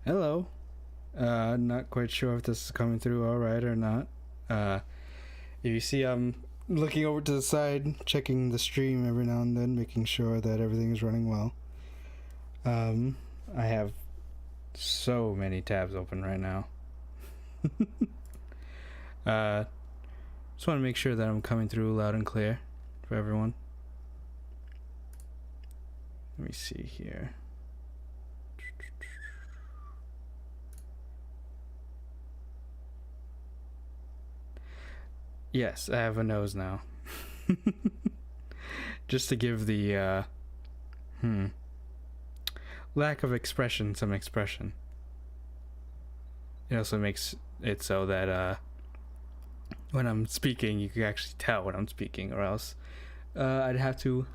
Hello. Not quite sure if this is coming through all right or not. If you see, I'm looking over to the side, checking the stream every now and then, making sure that everything is running well. I have so many tabs open right now. Just want to make sure that I'm coming through loud and clear for everyone. Let me see here. Yes, I have a nose now. Just to give the lack of expression some expression. It also makes it so that when I'm speaking, you can actually tell when I'm speaking, or else I'd have to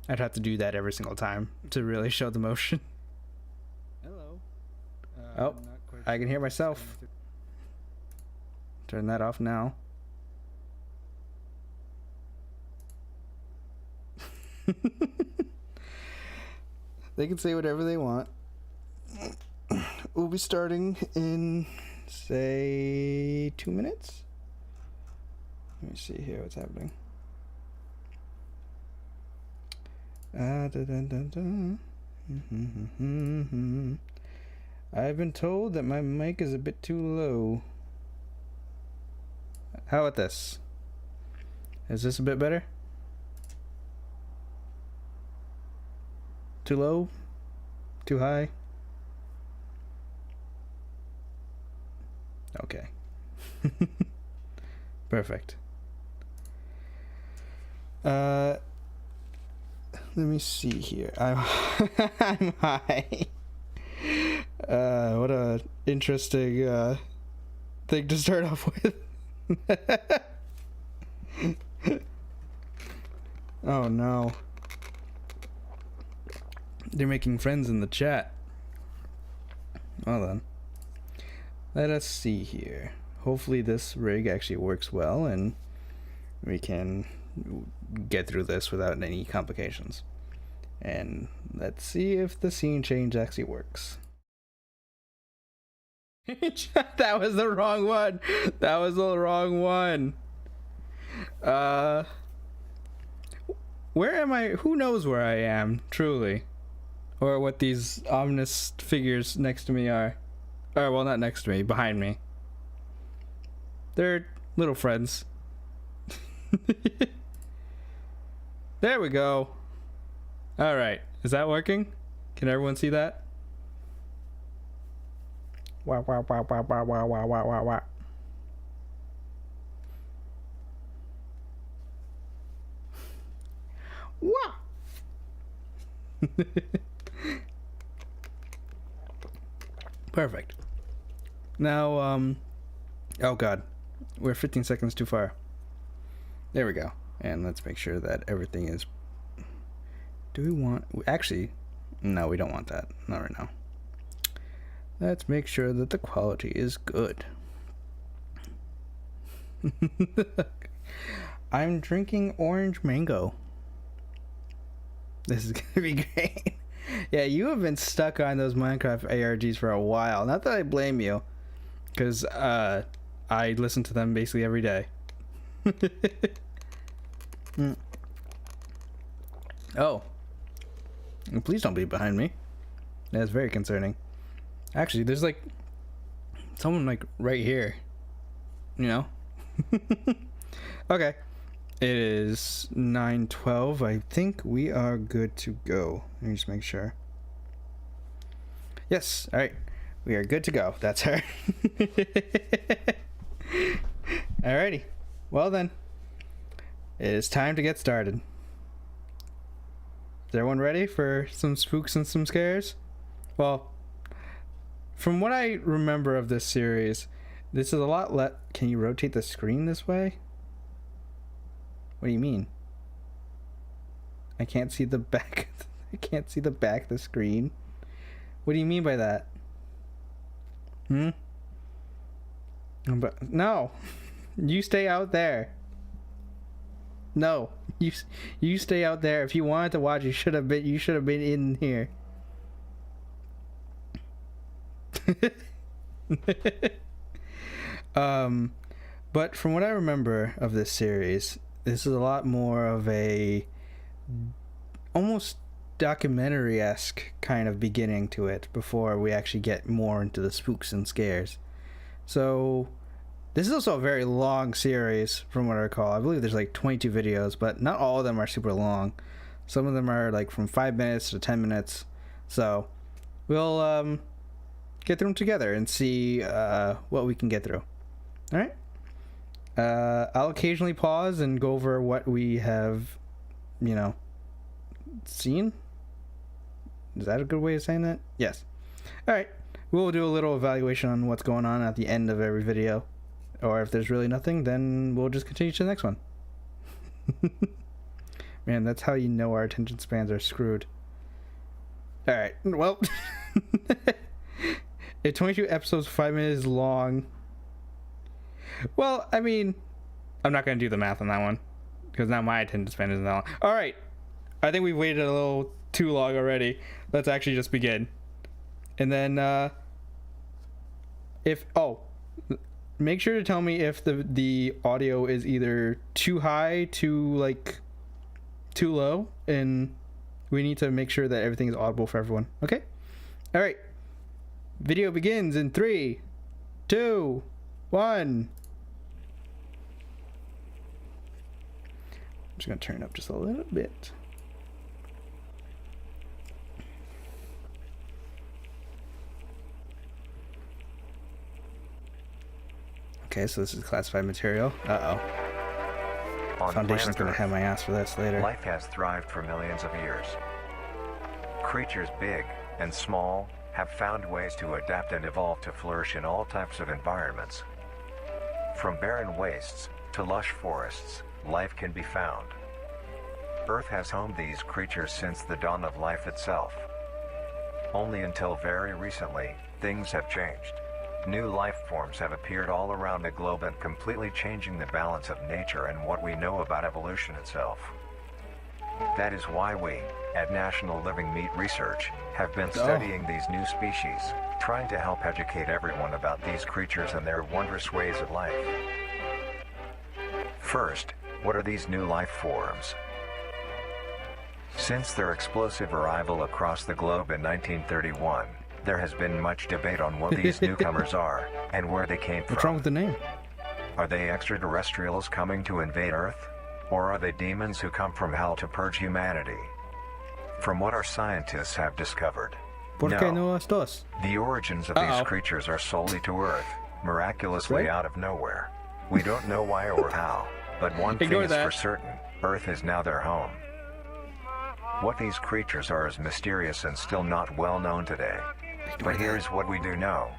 I'd have to do that every single time to really show the motion. Hello. Oh, I can hear myself. Turn that off now. They can say whatever they want. We'll be starting in, say, 2 minutes. Let me see here what's happening. I've been told that my mic is a bit too low. How about this? Is this a bit better? Too low? Too high? Okay. Perfect. Let me see here. I'm high. What a interesting thing to start off with. Oh no. They're making friends in the chat. Hold on. Let us see here. Hopefully this rig actually works well and we can get through this without any complications. And let's see if the scene change actually works. That was the wrong one. That was the wrong one. Where am I? Who knows where I am, truly? Or what these ominous figures next to me are. Or, well, not next to me, behind me. They're little friends. There we go. Alright, is that working? Can everyone see that? Wow, wow, wow, wow, wow, wow, wow, wow, wow, wow. Wow. Perfect. Now, oh god, we're 15 seconds too far. There we go. And let's make sure that everything is... Do we want... Actually, no, we don't want that. Not right now. Let's make sure that the quality is good. I'm drinking orange mango. This is gonna be great. Yeah, you have been stuck on those Minecraft ARGs for a while. Not that I blame you, because I listen to them basically every day. Oh. Please don't be behind me. That's very concerning. Actually, there's like someone like right here. You know? Okay. It is 9:12. I think we are good to go. Let me just make sure. Yes. All right. We are good to go. That's her. Alrighty. Well then. It is time to get started. Is everyone ready for some spooks and some scares? Well, from what I remember of this series, this is a lot less... Can you rotate the screen this way? What do you mean? I can't see the back. I can't see the back of the screen. What do you mean by that? But no. You stay out there. No. you stay out there. If you wanted to watch, you should have been in here. But from what I remember of this series, this is a lot more of a almost documentary-esque kind of beginning to it before we actually get more into the spooks and scares. So this is also a very long series from what I recall. I believe there's like 22 videos, but not all of them are super long. Some of them are like from 5 minutes to 10 minutes. So we'll get through them together and see what we can get through. All right. I'll occasionally pause and go over what we have, seen. Is that a good way of saying that? Yes. All right. We'll do a little evaluation on what's going on at the end of every video. Or if there's really nothing, then we'll just continue to the next one. Man, that's how you know our attention spans are screwed. All right. Well, if 22 episodes, 5 minutes long. Well, I mean, I'm not going to do the math on that one because now my attention span isn't that long. All right. I think we've waited a little too long already. Let's actually just begin. And then, make sure to tell me if the audio is either too high, too low, and we need to make sure that everything is audible for everyone. Okay? All right. Video begins in 3, 2, 1. I'm just going to turn it up just a little bit. Okay, so this is classified material. Uh-oh. Foundation's gonna have my ass for this later. Life has thrived for millions of years. Creatures big and small have found ways to adapt and evolve to flourish in all types of environments. From barren wastes to lush forests, life can be found. Earth has homed these creatures since the dawn of life itself. Only until very recently, things have changed. New life forms have appeared all around the globe and completely changing the balance of nature and what we know about evolution itself. That is why we, at National Living Meat Research, have been studying these new species, trying to help educate everyone about these creatures and their wondrous ways of life. First, what are these new life forms? Since their explosive arrival across the globe in 1931, there has been much debate on what these newcomers are, and where they came from. What's wrong with the name? Are they extraterrestrials coming to invade Earth? Or are they demons who come from hell to purge humanity? From what our scientists have discovered, the origins of these creatures are solely to Earth, miraculously out of nowhere. We don't know why or how, but one thing is for certain, Earth is now their home. What these creatures are is mysterious and still not well known today. But here's what we do know.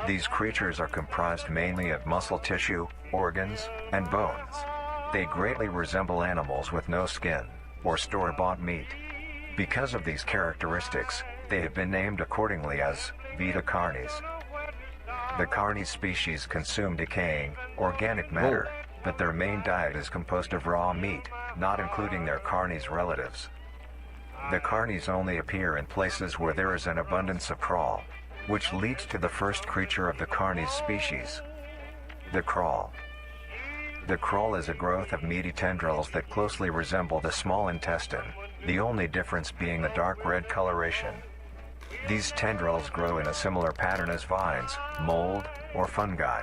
These creatures are comprised mainly of muscle tissue, organs, and bones. They greatly resemble animals with no skin, or store-bought meat. Because of these characteristics, they have been named accordingly as Vita Carnis. The Carnis species consume decaying, organic matter, but their main diet is composed of raw meat, not including their Carnis relatives. The Carnis only appear in places where there is an abundance of crawl, which leads to the first creature of the Carnis species, the crawl. The crawl is a growth of meaty tendrils that closely resemble the small intestine, the only difference being the dark red coloration. These tendrils grow in a similar pattern as vines, mold, or fungi.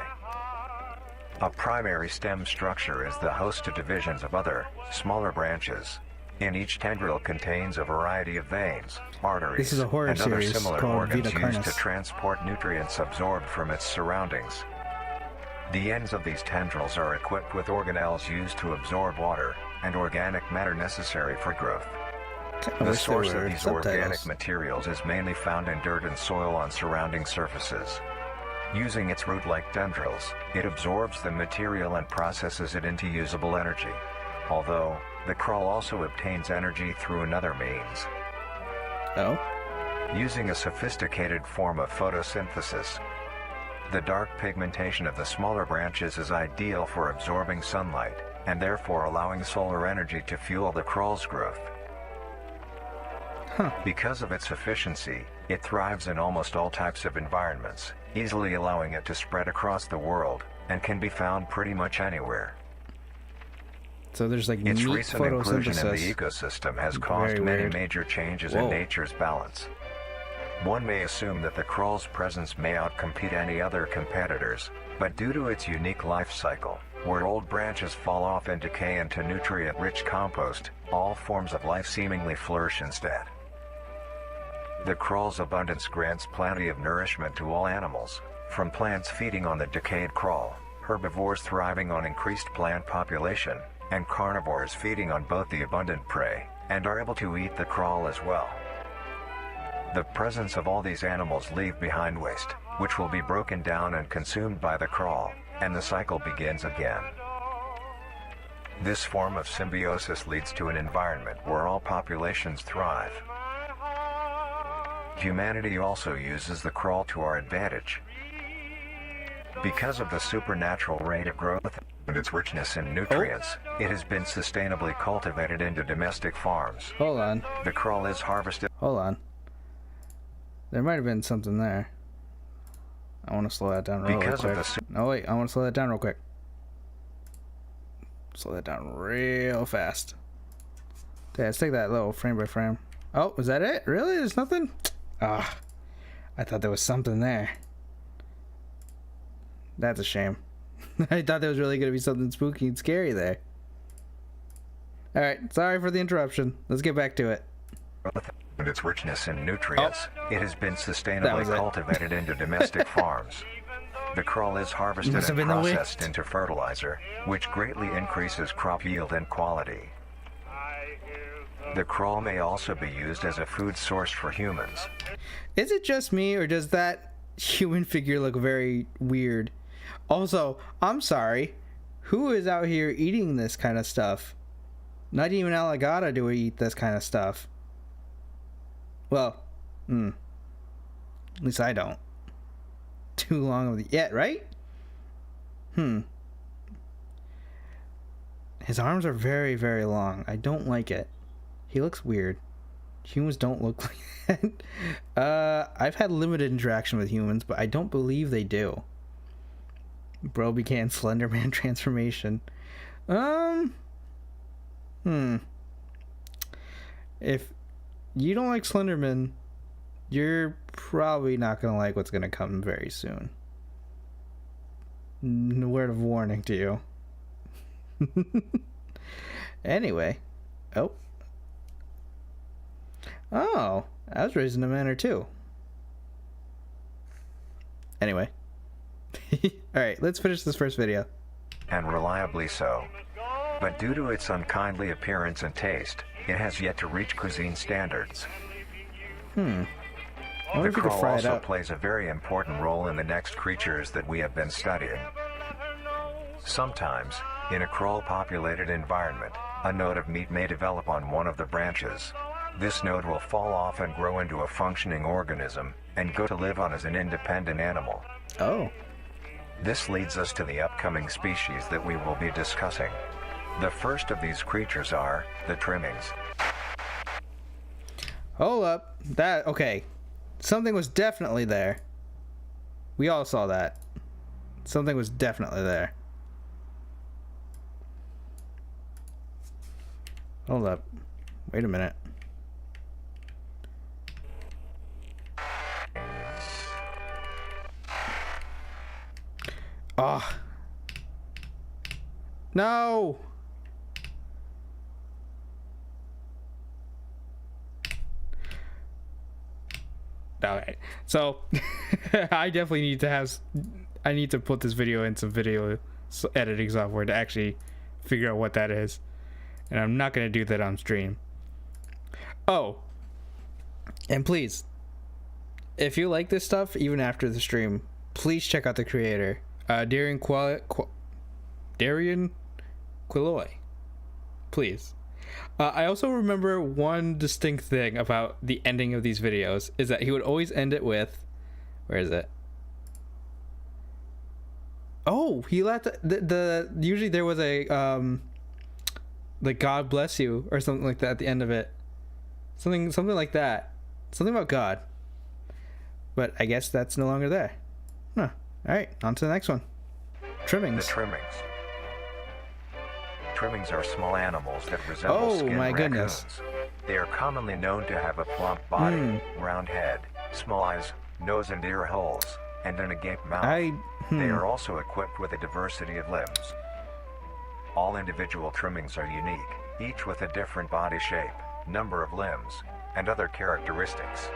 A primary stem structure is the host to divisions of other, smaller branches. In each tendril contains a variety of veins, arteries, and other similar organs used to transport nutrients absorbed from its surroundings. The ends of these tendrils are equipped with organelles used to absorb water and organic matter necessary for growth. The source of these organic materials is mainly found in dirt and soil on surrounding surfaces. Using its root-like tendrils, it absorbs the material and processes it into usable energy. Although, the crawl also obtains energy through another means. Using a sophisticated form of photosynthesis. The dark pigmentation of the smaller branches is ideal for absorbing sunlight, and therefore allowing solar energy to fuel the crawl's growth. Because of its efficiency, it thrives in almost all types of environments, easily allowing it to spread across the world, and can be found pretty much anywhere. So there's like Its neat recent inclusion in photosynthesis. the ecosystem has caused Very many weird. major changes Whoa. in nature's balance. One may assume that the crawl's presence may outcompete any other competitors, but due to its unique life cycle, where old branches fall off and decay into nutrient-rich compost, all forms of life seemingly flourish instead. The crawl's abundance grants plenty of nourishment to all animals, from plants feeding on the decayed crawl, herbivores thriving on increased plant population, and carnivores feeding on both the abundant prey, and are able to eat the crawl as well. The presence of all these animals leave behind waste, which will be broken down and consumed by the crawl, and the cycle begins again. This form of symbiosis leads to an environment where all populations thrive. Humanity also uses the crawl to our advantage. Because of the supernatural rate of growth and its richness in nutrients, it has been sustainably cultivated into domestic farms. Hold on. The crawl is harvested. Hold on. There might have been something there. I want to slow that down real Because quick. of the No, wait. I want to slow that down real quick. Slow that down real fast. Okay, let's take that little frame by frame. Oh, was that it? Really? There's nothing? Ah, I thought there was something there. That's a shame. I thought there was really going to be something spooky and scary there. Alright, sorry for the interruption. Let's get back to it. and its richness in nutrients, it has been That sustainably was it. cultivated into domestic farms. The crawl is harvested Must have and been the processed wind. into fertilizer, which greatly increases crop yield and quality. The crawl may also be used as a food source for humans. Is it just me, or does that human figure look very weird? Also, I'm sorry, who is out here eating this kind of stuff? Not even Alligata do we eat this kind of stuff. Well, at least I don't. Too long of the yet, right? His arms are very, very long. I don't like it. He looks weird. Humans don't look like that. I've had limited interaction with humans, but I don't believe they do. Bro began Slenderman transformation. If you don't like Slenderman, you're probably not gonna like what's gonna come very soon. Word of warning to you. Anyway. Oh, I was raised in a manor too. Anyway. Alright, let's finish this first video. And reliably so. But due to its unkindly appearance and taste, it has yet to reach cuisine standards. I wonder The if we could crawl fry it also up. plays a very important role in the next creatures that we have been studying. Sometimes, in a crawl-populated environment, a node of meat may develop on one of the branches. This node will fall off and grow into a functioning organism, and go to live on as an independent animal. Oh. This leads us to the upcoming species that we will be discussing. The first of these creatures are the trimmings. Hold up. Okay. Something was definitely there. We all saw that. Something was definitely there. Hold up. Wait a minute. Oh. No. Okay. So I definitely need to I need to put this video in some video editing software to actually figure out what that is. And I'm not going to do that on stream. Oh. And please, if you like this stuff, even after the stream, please check out the creator. Darian Quilloy. Please. I also remember one distinct thing about the ending of these videos is that he would always end it with, where is it? Oh, he let the usually there was a like God bless you or something like that at the end of it. Something like that. Something about God. But I guess that's no longer there. Huh. All right, on to the next one. Trimmings. The trimmings. Trimmings are small animals that resemble skinned raccoons. Goodness. They are commonly known to have a plump body, round head, small eyes, nose and ear holes, and an agape mouth. They are also equipped with a diversity of limbs. All individual trimmings are unique, each with a different body shape, number of limbs, and other characteristics.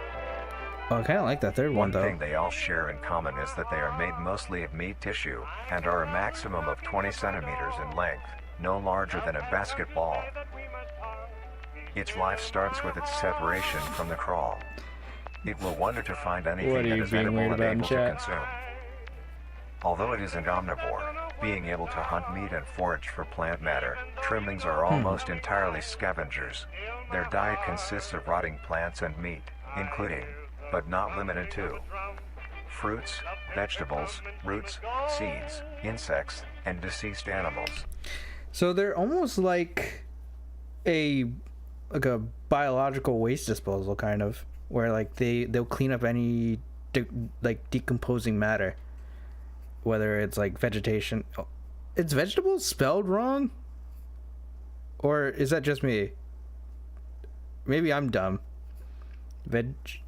Oh, I kind of like that third one, though. One thing they all share in common is that they are made mostly of meat tissue, and are a maximum of 20 centimeters in length, no larger than a basketball. Its life starts with its separation from the crawl. It will wonder to find anything that is edible and able to consume. Although it is an omnivore, being able to hunt meat and forage for plant matter, trimmings are almost entirely scavengers. Their diet consists of rotting plants and meat, including, but not limited to, fruits, vegetables, roots, seeds, insects, and deceased animals. So they're almost like a biological waste disposal, kind of, where like they'll clean up any decomposing matter, whether it's like vegetation. It's vegetables spelled wrong, or is that just me? Maybe I'm dumb. Vegetables.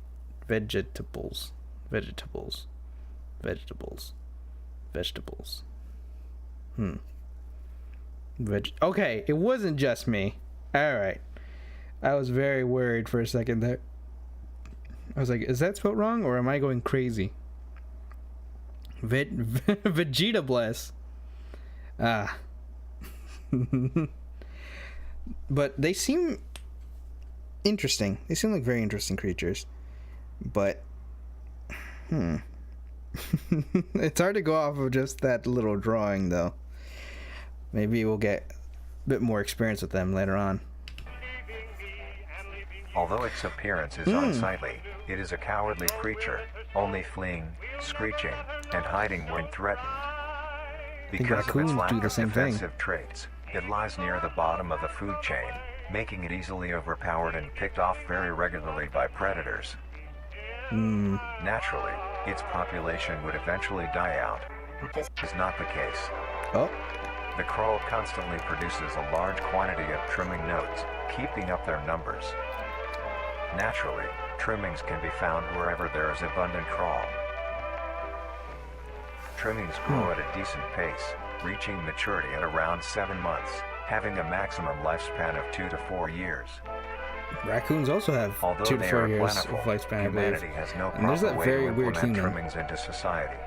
Okay, it wasn't just me. All right. I was very worried for a second there. I was like, is that spelled wrong, or am I going crazy? Vegeta bless. But they seem interesting. They seem like very interesting creatures. But, it's hard to go off of just that little drawing, though. Maybe we'll get a bit more experience with them later on. Although its appearance is unsightly, it is a cowardly creature, only fleeing, screeching, and hiding when threatened. Because of its lack of defensive traits, it lies near the bottom of the food chain, making it easily overpowered and picked off very regularly by predators. Naturally, its population would eventually die out. This is not the case. The crawl constantly produces a large quantity of trimming nodes, keeping up their numbers. Naturally, trimmings can be found wherever there is abundant crawl. Trimmings grow at a decent pace, reaching maturity at around 7 months, having a maximum lifespan of 2 to 4 years. Raccoons also have 2 to 4 years of lifespan, I believe. Has no and there's that very weird thing though. Trimmings into society.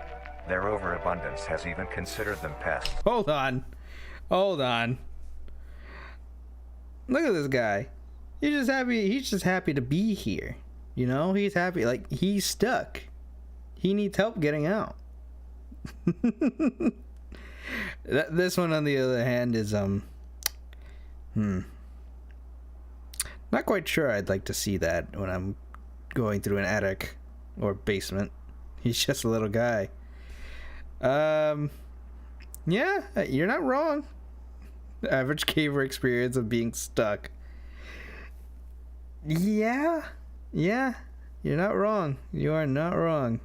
Their overabundance has even considered them pests. Hold on. Look at this guy. He's just happy to be here. You know, he's happy. Like, he's stuck. He needs help getting out. This one, on the other hand, is not quite sure I'd like to see that when I'm going through an attic or basement. He's just a little guy. Yeah, you're not wrong. The average caver experience of being stuck. Yeah, you're not wrong. You are not wrong.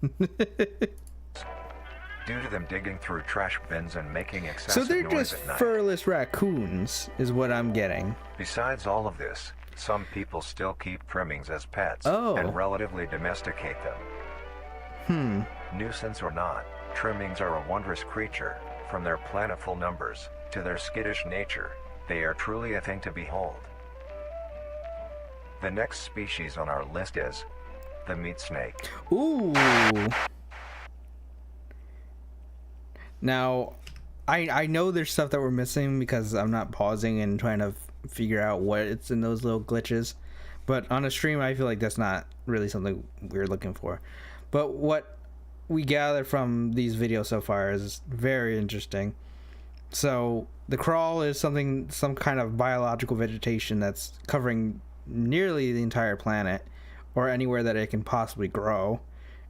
Due to them digging through trash bins and making excessive so they're noise just at night. furless raccoons, is what I'm getting. Besides all of this, some people still keep trimmings as pets and relatively domesticate them. Nuisance or not, trimmings are a wondrous creature. From their plentiful numbers to their skittish nature, they are truly a thing to behold. The next species on our list is the meat snake. Ooh. Now, I know there's stuff that we're missing because I'm not pausing and trying to figure out what it's in those little glitches. But on a stream, I feel like that's not really something we're looking for. But what we gather from these videos so far is very interesting. So the crawl is some kind of biological vegetation that's covering nearly the entire planet, or anywhere that it can possibly grow.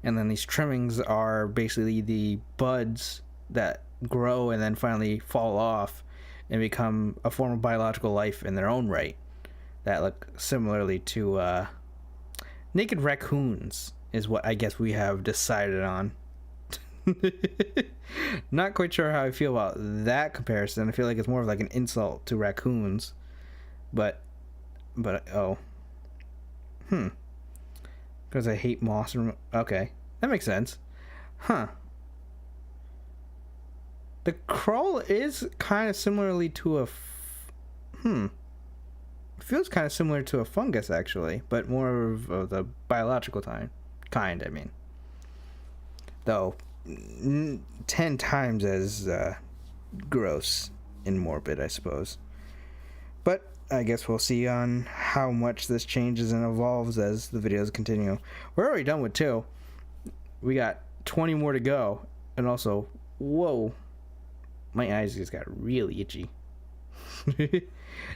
And then these trimmings are basically the buds that grow and then finally fall off and become a form of biological life in their own right that look similarly to naked raccoons is what I guess we have decided on. Not quite sure how I feel about that comparison. I feel like it's more of like an insult to raccoons, but oh, because I hate moss. Okay, that makes sense. Huh. The crawl is kind of similarly to a feels kind of similar to a fungus actually, but more of the biological kind, I mean. Though 10 times as gross and morbid, I suppose. But I guess we'll see on how much this changes and evolves as the videos continue. We're already done with 2. We got 20 more to go. And also, whoa, my eyes just got really itchy.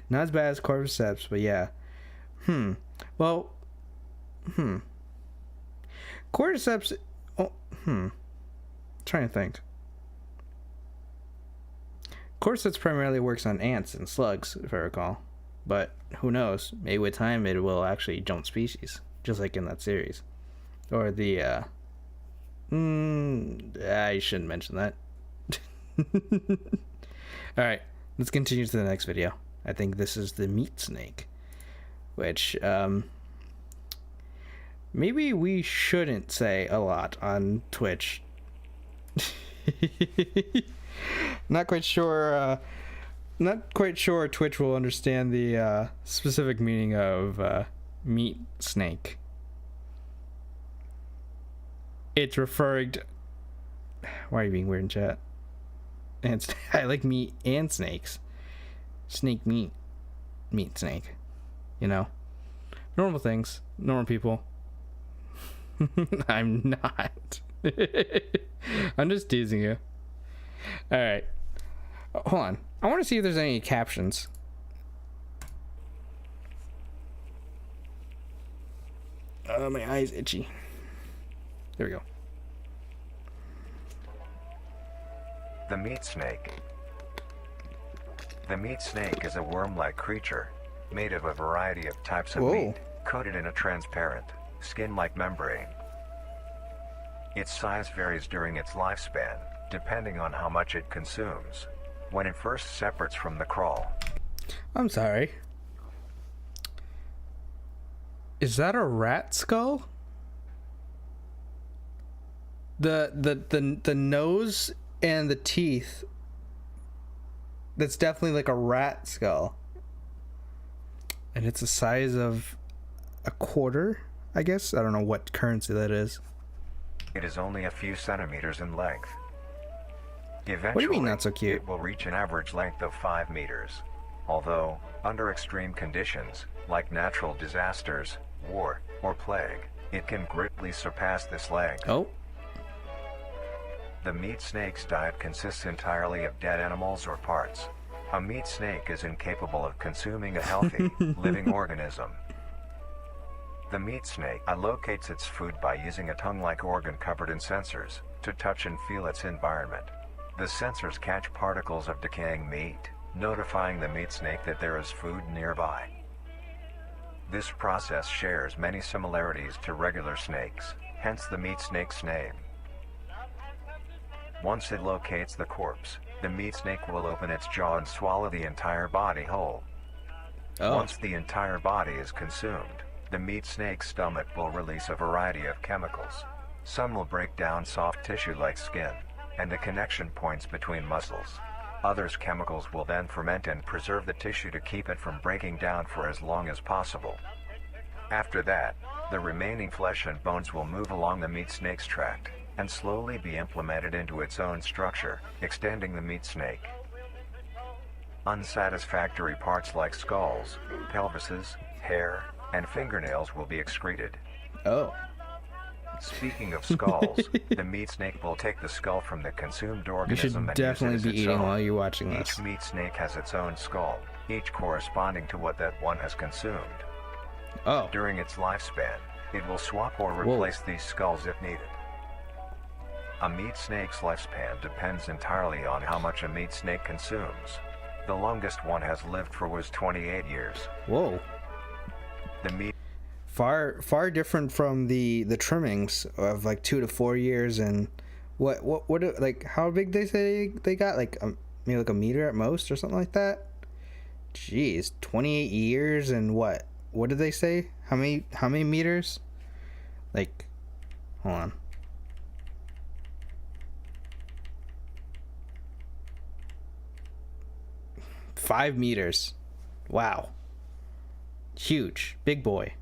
Not as bad as cordyceps, but yeah. Well, cordyceps, trying to think. Cordyceps primarily works on ants and slugs, if I recall. But who knows? Maybe with time it will actually jump species, just like in that series. Or the, I shouldn't mention that. Alright, let's continue to the next video. I think this is the meat snake. Which, maybe we shouldn't say a lot on Twitch. Not quite sure Twitch will understand the specific meaning of meat snake. It's referring to... Why are you being weird in chat? And I like meat and snakes. Snake meat. Meat snake. You know? Normal things. Normal people. I'm not. I'm just teasing you. Alright. Hold on. I want to see if there's any captions. My eye's itchy. There we go. The meat snake. The meat snake is a worm-like creature, made of a variety of types of meat, coated in a transparent, skin-like membrane. Its size varies during its lifespan, depending on how much it consumes. When it first separates from the crawl. I'm sorry. Is that a rat skull? The nose and the teeth. That's definitely like a rat skull. And it's the size of a quarter, I guess. I don't know what currency that is. It is only a few centimeters in length. Eventually, what do you mean not so cute? It will reach an average length of 5 meters. Although, under extreme conditions, like natural disasters, war, or plague, it can greatly surpass this length. Oh. The meat snake's diet consists entirely of dead animals or parts. A meat snake is incapable of consuming a healthy, living organism. The meat snake allocates its food by using a tongue-like organ covered in sensors to touch and feel its environment. The sensors catch particles of decaying meat, notifying the meat snake that there is food nearby. This process shares many similarities to regular snakes, hence the meat snake's name. Once it locates the corpse, the meat snake will open its jaw and swallow the entire body whole. Once the entire body is consumed, the meat snake's stomach will release a variety of chemicals. Some will break down soft tissue like skin and the connection points between muscles. Others chemicals will then ferment and preserve the tissue to keep it from breaking down for as long as possible. After that, the remaining flesh and bones will move along the meat snake's tract and slowly be implemented into its own structure, extending the meat snake. Unsatisfactory parts like skulls, pelvises, hair, and fingernails will be excreted. Oh. Speaking of skulls, the meat snake will take the skull from the consumed organism. You should definitely be eating while you're watching this. Each meat snake has its own skull, each corresponding to what that one has consumed. Oh. During its lifespan, it will swap or replace these skulls if needed. A meat snake's lifespan depends entirely on how much a meat snake consumes. The longest one has lived for was 28 years. Whoa. The meat Far different from the trimmings of like 2 to 4 years. And what like how big they say they got, like maybe like a meter at most or something like that. Jeez, 28 years and what did they say? How many meters? Like, hold on. Five meters. Wow. Huge. Big boy.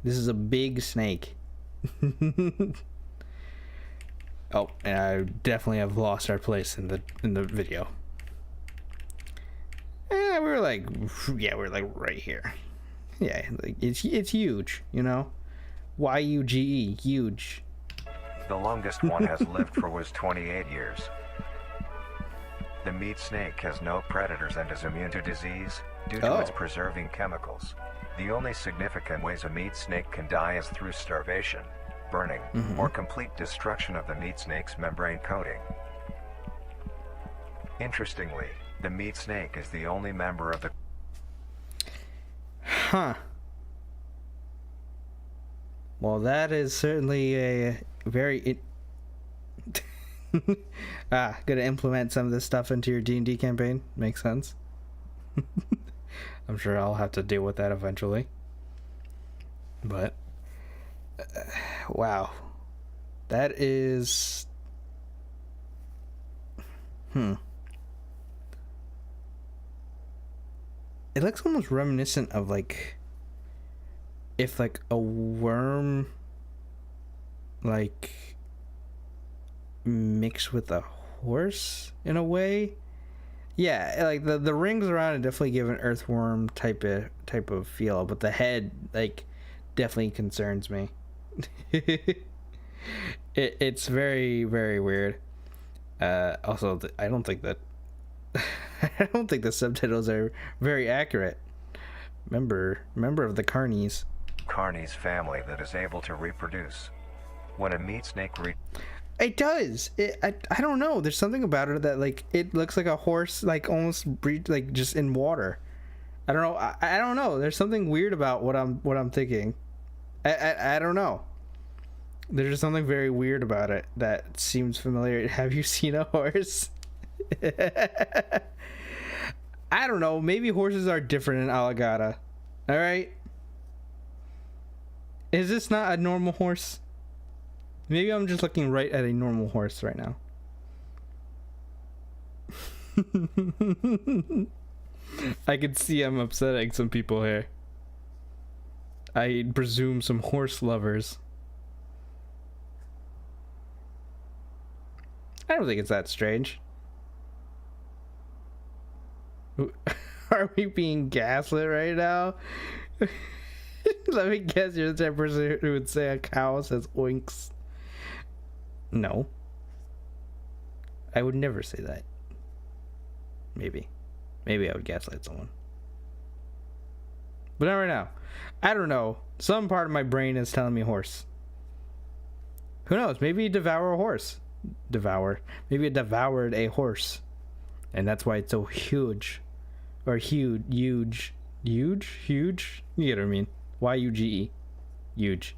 This is a big snake. Oh, and I definitely have lost our place in the video. We were like right here. Yeah, like it's huge, you know? Y-U-G-E, huge. The longest one has lived for was 28 years. The meat snake has no predators and is immune to disease due to its preserving chemicals. The only significant ways a meat snake can die is through starvation, burning, or complete destruction of the meat snake's membrane coating. Interestingly, the meat snake is the only member of the... Huh. Well, that is certainly a very... gonna implement some of this stuff into your D&D campaign. Makes sense. I'm sure I'll have to deal with that eventually. But... wow. That is... It looks almost reminiscent of like... if like a worm... like... mixed with a horse in a way. Yeah, like the rings around it definitely give an earthworm type of feel, but the head like definitely concerns me. It's very, very weird. Also, I don't think that I don't think the subtitles are very accurate. Member of the Carnis. Carnis family that is able to reproduce. When a meat snake It does. I don't know. There's something about it that like it looks like a horse, like almost like just in water. I don't know. I don't know. There's something weird about what I'm thinking. I don't know. There's just something very weird about it that seems familiar. Have you seen a horse? I don't know. Maybe horses are different in Aligata. All right. Is this not a normal horse? Maybe I'm just looking right at a normal horse right now. I could see I'm upsetting some people here. I presume some horse lovers. I don't think it's that strange. Are we being gaslit right now? Let me guess, you're the type of person who would say a cow says oinks. No. I would never say that. Maybe I would gaslight someone. But not right now. I don't know. Some part of my brain is telling me horse. Who knows? Maybe devour a horse. Maybe it devoured a horse. And that's why it's so huge. Or huge. Huge? You get what I mean. Y-U-G-E. Huge.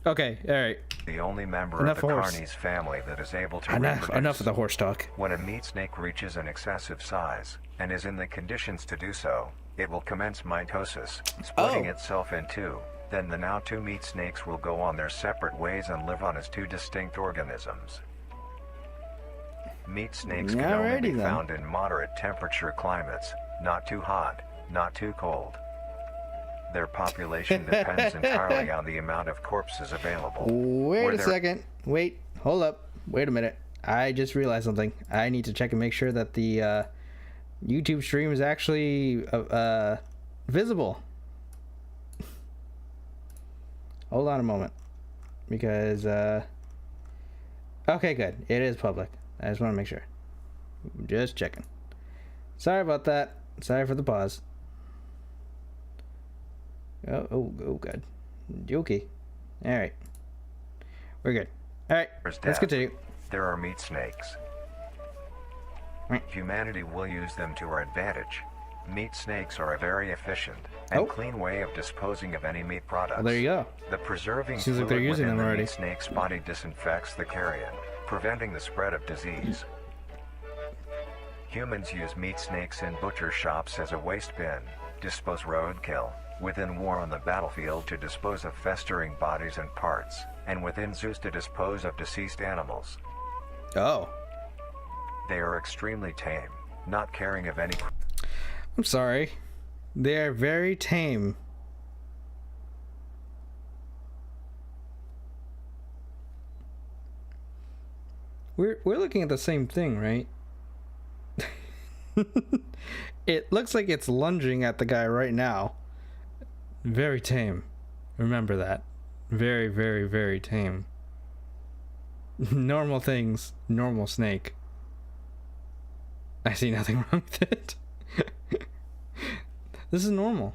Okay, alright. The only member of the Carnis family that is able to reproduce. Enough of the horse talk. When a meat snake reaches an excessive size, and is in the conditions to do so, it will commence mitosis, splitting itself in two. Then the now two meat snakes will go on their separate ways and live on as two distinct organisms. Meat snakes can only be found in moderate temperature climates, not too hot, not too cold. Their population depends entirely on the amount of corpses available. Wait a second. Wait. Hold up. Wait a minute. I just realized something. I need to check and make sure that the YouTube stream is actually visible. Hold on a moment. Because, okay, good. It is public. I just want to make sure. Just checking. Sorry about that. Sorry for the pause. Oh, good. Okay. Alright. We're good. Alright, let's continue. There are meat snakes. humanity will use them to our advantage. Meat snakes are a very efficient and clean way of disposing of any meat products. Well, there you go. The preserving Seems like fluid they're using within them the already. meat snake's body disinfects the carrion, preventing the spread of disease. Humans use meat snakes in butcher shops as a waste bin, dispose roadkill, within war on the battlefield to dispose of festering bodies and parts, and within zoos to dispose of deceased animals. Oh. They are extremely tame, not caring of any... I'm sorry. They are very tame. We're looking at the same thing, right? It looks like it's lunging at the guy right now. Very tame. Remember that. Very, very, very tame. Normal things. Normal snake. I see nothing wrong with it. This is normal.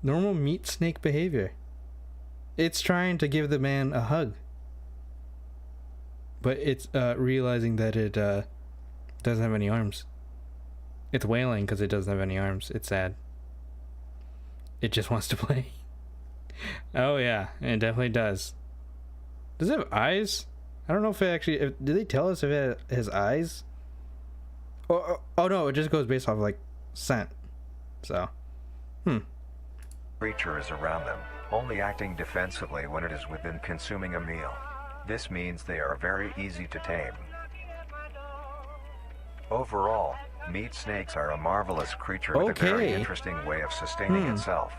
Normal meat snake behavior. It's trying to give the man a hug. But it's realizing that it doesn't have any arms. It's wailing because it doesn't have any arms. It's sad. It just wants to play. Oh yeah, it definitely does. Does it have eyes? I don't know if it actually... did they tell us if it has eyes? Oh no, it just goes based off like scent. So, creature is around them, only acting defensively when it is within consuming a meal. This means they are very easy to tame. Overall, meat snakes are a marvelous creature with a very interesting way of sustaining itself.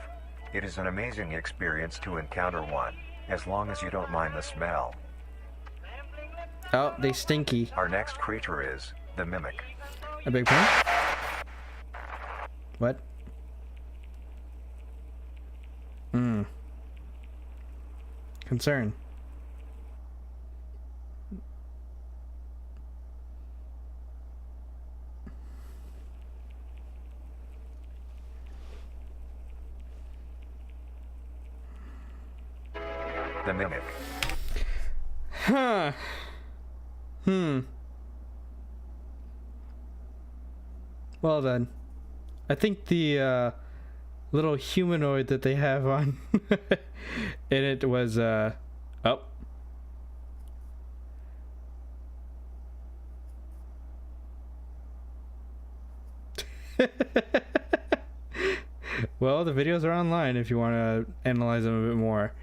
It is an amazing experience to encounter one, as long as you don't mind the smell. Oh, they stinky. Our next creature is the mimic. A big one? What? Concern. The mimic. Huh. Well then. I think the little humanoid that they have on in it was oh. Well, the videos are online if you want to analyze them a bit more.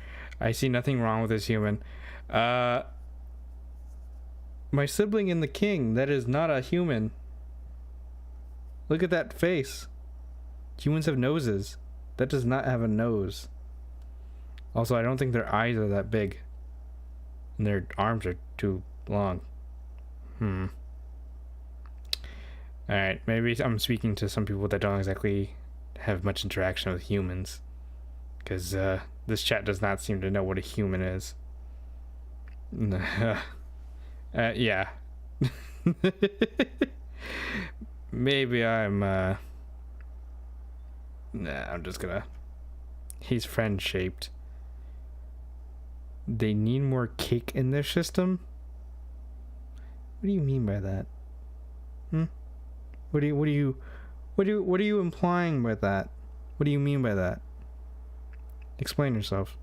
I see nothing wrong with this human. My sibling in the king, that is not a human. Look at that face. Humans have noses. That does not have a nose. Also, I don't think their eyes are that big. And their arms are too long. Alright, maybe I'm speaking to some people that don't exactly have much interaction with humans. Because this chat does not seem to know what a human is. Yeah. Maybe I'm nah, I'm just gonna... He's friend shaped. They need more cake in their system? What do you mean by that? What are you implying by that? What do you mean by that? Explain yourself.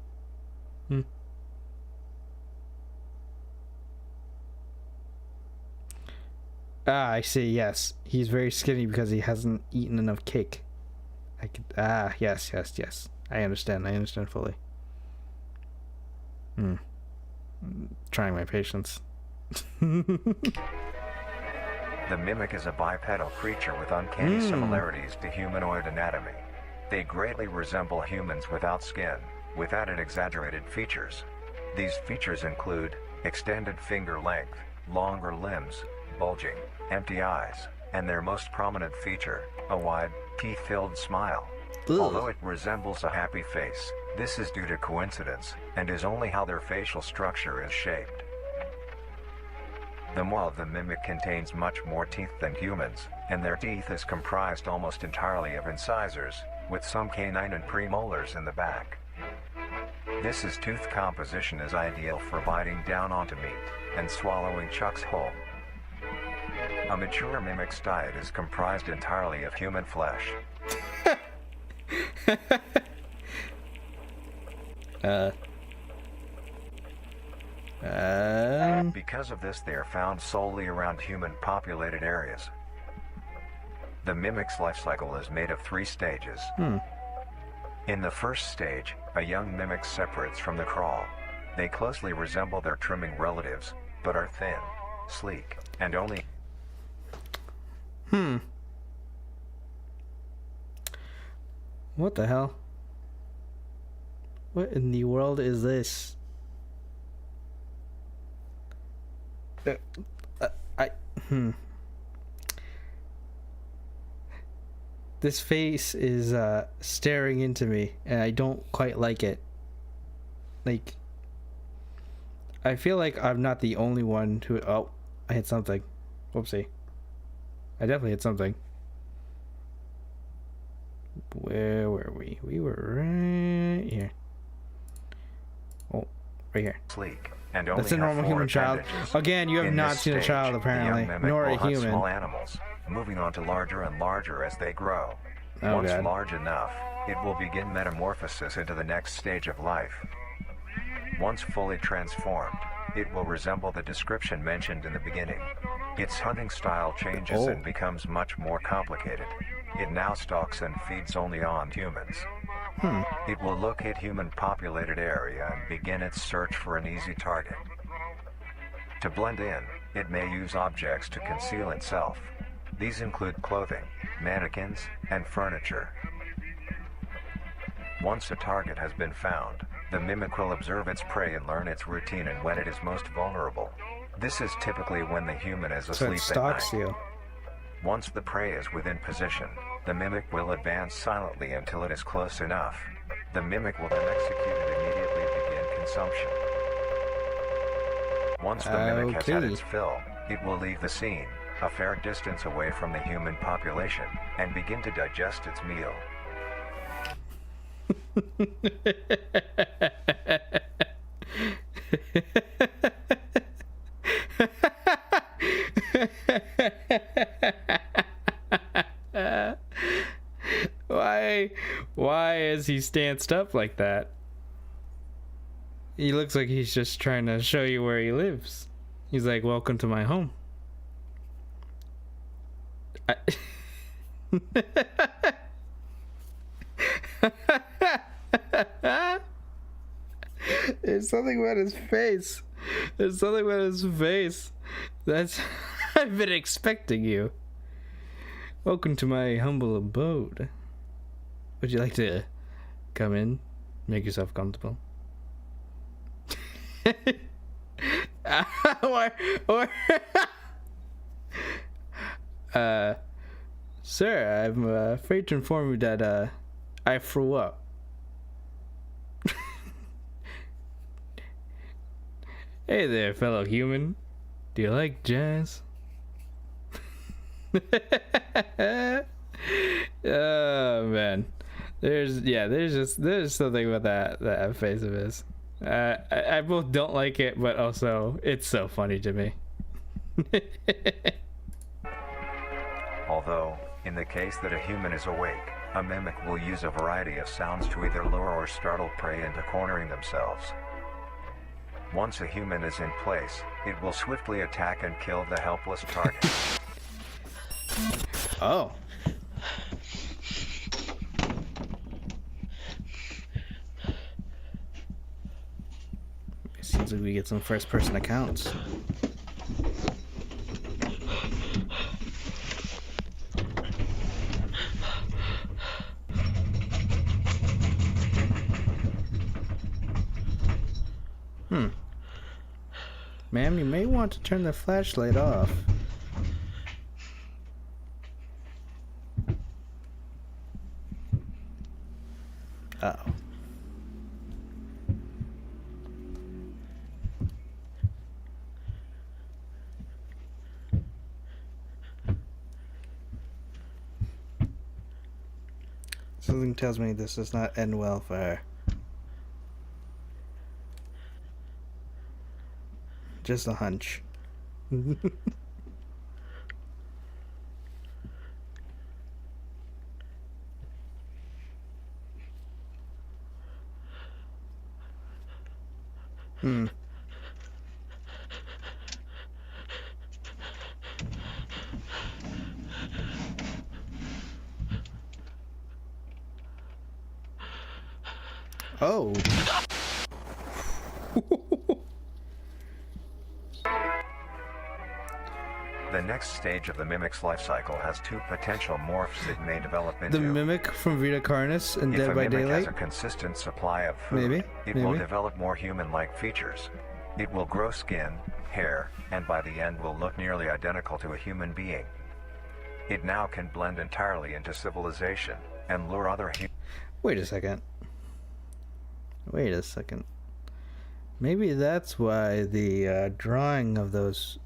Ah, I see, yes. He's very skinny because he hasn't eaten enough cake. Yes. I understand fully. Trying my patience. The mimic is a bipedal creature with uncanny similarities to humanoid anatomy. They greatly resemble humans without skin, with added exaggerated features. These features include extended finger length, longer limbs, bulging, empty eyes, and their most prominent feature, a wide, teeth-filled smile. Ugh. Although it resembles a happy face, this is due to coincidence, and is only how their facial structure is shaped. The maw of the mimic contains much more teeth than humans, and their teeth is comprised almost entirely of incisors, with some canine and premolars in the back. This tooth composition is ideal for biting down onto meat and swallowing chunks whole. A mature mimic's diet is comprised entirely of human flesh. Because of this, they are found solely around human-populated areas. The mimic's life cycle is made of 3 stages. In the first stage, a young mimic separates from the crawl. They closely resemble their trimming relatives, but are thin, sleek, and only... What the hell? What in the world is this? This face is staring into me, and I don't quite like it. Like, I feel like I'm not the only one who... Oh, I hit something. Whoopsie. I definitely hit something. Where were we? We were right here. Oh, right here. Sleek. And only that's a normal human child. Again, you have not seen a child, apparently, nor a human. Small animals, moving on to larger and larger as they grow. Once large enough, it will begin metamorphosis into the next stage of life. Once fully transformed, it will resemble the description mentioned in the beginning. Its hunting style changes and becomes much more complicated. It now stalks and feeds only on humans. It will locate human-populated area and begin its search for an easy target. To blend in, it may use objects to conceal itself. These include clothing, mannequins, and furniture. Once a target has been found, the mimic will observe its prey and learn its routine and when it is most vulnerable. This is typically when the human is asleep at night. Once the prey is within position, the mimic will advance silently until it is close enough. The mimic will then execute and immediately begin consumption. Once the mimic has had its fill, it will leave the scene, a fair distance away from the human population, and begin to digest its meal. Why is he stanced up like that? He looks like he's just trying to show you where he lives. He's like, welcome to my home. There's something about his face. There's something about his face. That's... I've been expecting you. Welcome to my humble abode. Would you like to come in? Make yourself comfortable. Sir, I'm afraid to inform you that I threw up. Hey there, fellow human. Do you like jazz? Oh man, there's something about that face of his. I both don't like it, but also it's so funny to me. Although, in the case that a human is awake, a mimic will use a variety of sounds to either lure or startle prey into cornering themselves. Once a human is in place, it will swiftly attack and kill the helpless target. Oh. It seems like we get some first-person accounts. Ma'am, you may want to turn the flashlight off. Uh-oh. Something tells me this does not end well for her. Just a hunch. Hmm. Oh. The next stage of the mimic's life cycle has two potential morphs it may develop into. The mimic from Vita Carnis and Dead by If a mimic has Daylight? a consistent supply of food, it will develop more human-like features. It will grow skin, hair, and by the end will look nearly identical to a human being. It now can blend entirely into civilization and lure other humans. Wait a second. Wait a second. Maybe that's why the drawing of those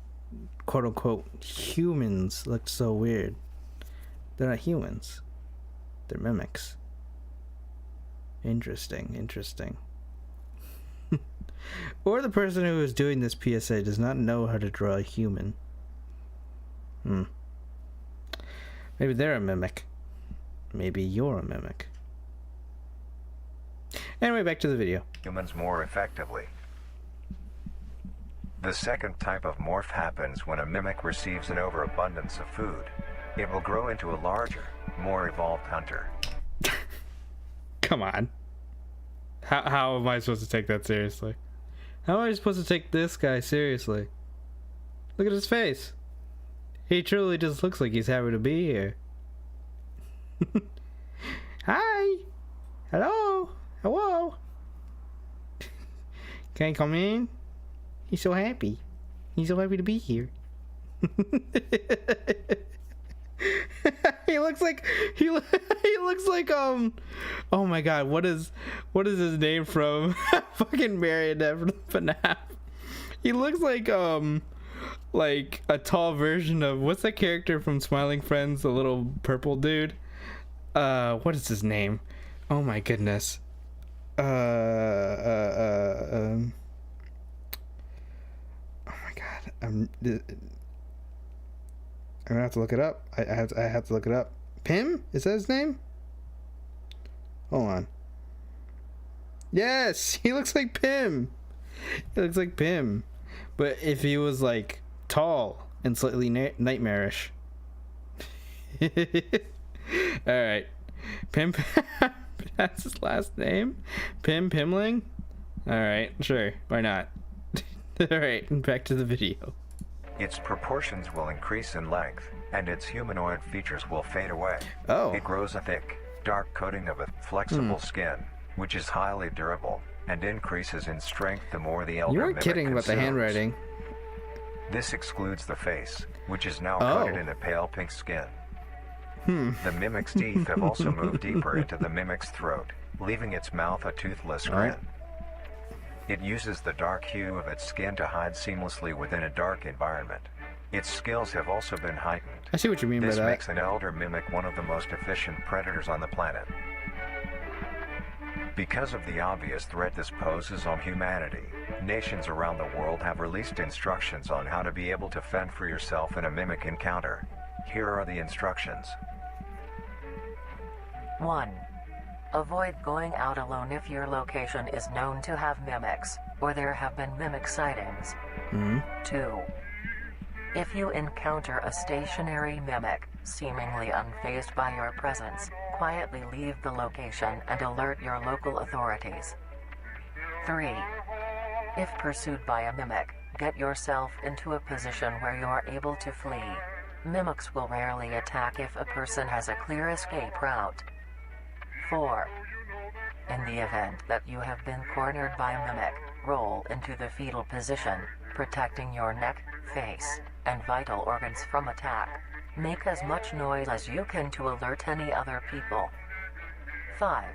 quote-unquote humans looked so weird. They're not humans. They're mimics. Interesting, interesting. Or the person who is doing this PSA does not know how to draw a human. Maybe they're a mimic. Maybe you're a mimic. Anyway, back to the video. Humans more effectively. The second type of morph happens when a mimic receives an overabundance of food. It will grow into a larger, more evolved hunter. Come on. How am I supposed to take that seriously? How am I supposed to take this guy seriously? Look at his face. He truly just looks like he's happy to be here. Hi. Hello. Hello. Can I come in? He's so happy. He's so happy to be here. He looks like he looks like oh my god, what is his name from fucking Marionette from FNAF? He looks like a tall version of what's that character from Smiling Friends, the little purple dude? What is his name? Oh my goodness. Oh my god. I'm gonna have to look it up. I have to look it up. Pim? Is that his name? Hold on. Yes, he looks like Pim. He looks like Pim, but if he was like tall and slightly nightmarish. All right, Pim. That's his last name. Pimling. All right, sure. Why not? All right, back to the video. Its proportions will increase in length, and its humanoid features will fade away. Oh. It grows a thick, dark coating of a flexible skin, which is highly durable, and increases in strength the more the elder You mimic weren't kidding about the consumes. handwriting. This excludes the face, which is now coated in a pale pink skin. The mimic's teeth have also moved deeper into the mimic's throat, leaving its mouth a toothless grin. It uses the dark hue of its skin to hide seamlessly within a dark environment. Its skills have also been heightened. I see what you mean by This that. makes an elder mimic one of the most efficient predators on the planet. Because of the obvious threat this poses on humanity, nations around the world have released instructions on how to be able to fend for yourself in a mimic encounter. Here are the instructions. 1. Avoid going out alone if your location is known to have mimics, or there have been mimic sightings. 2. If you encounter a stationary mimic, seemingly unfazed by your presence, quietly leave the location and alert your local authorities. 3. If pursued by a mimic, get yourself into a position where you are able to flee. Mimics will rarely attack if a person has a clear escape route. 4. In the event that you have been cornered by a mimic, roll into the fetal position, protecting your neck, face, and vital organs from attack. Make as much noise as you can to alert any other people. 5.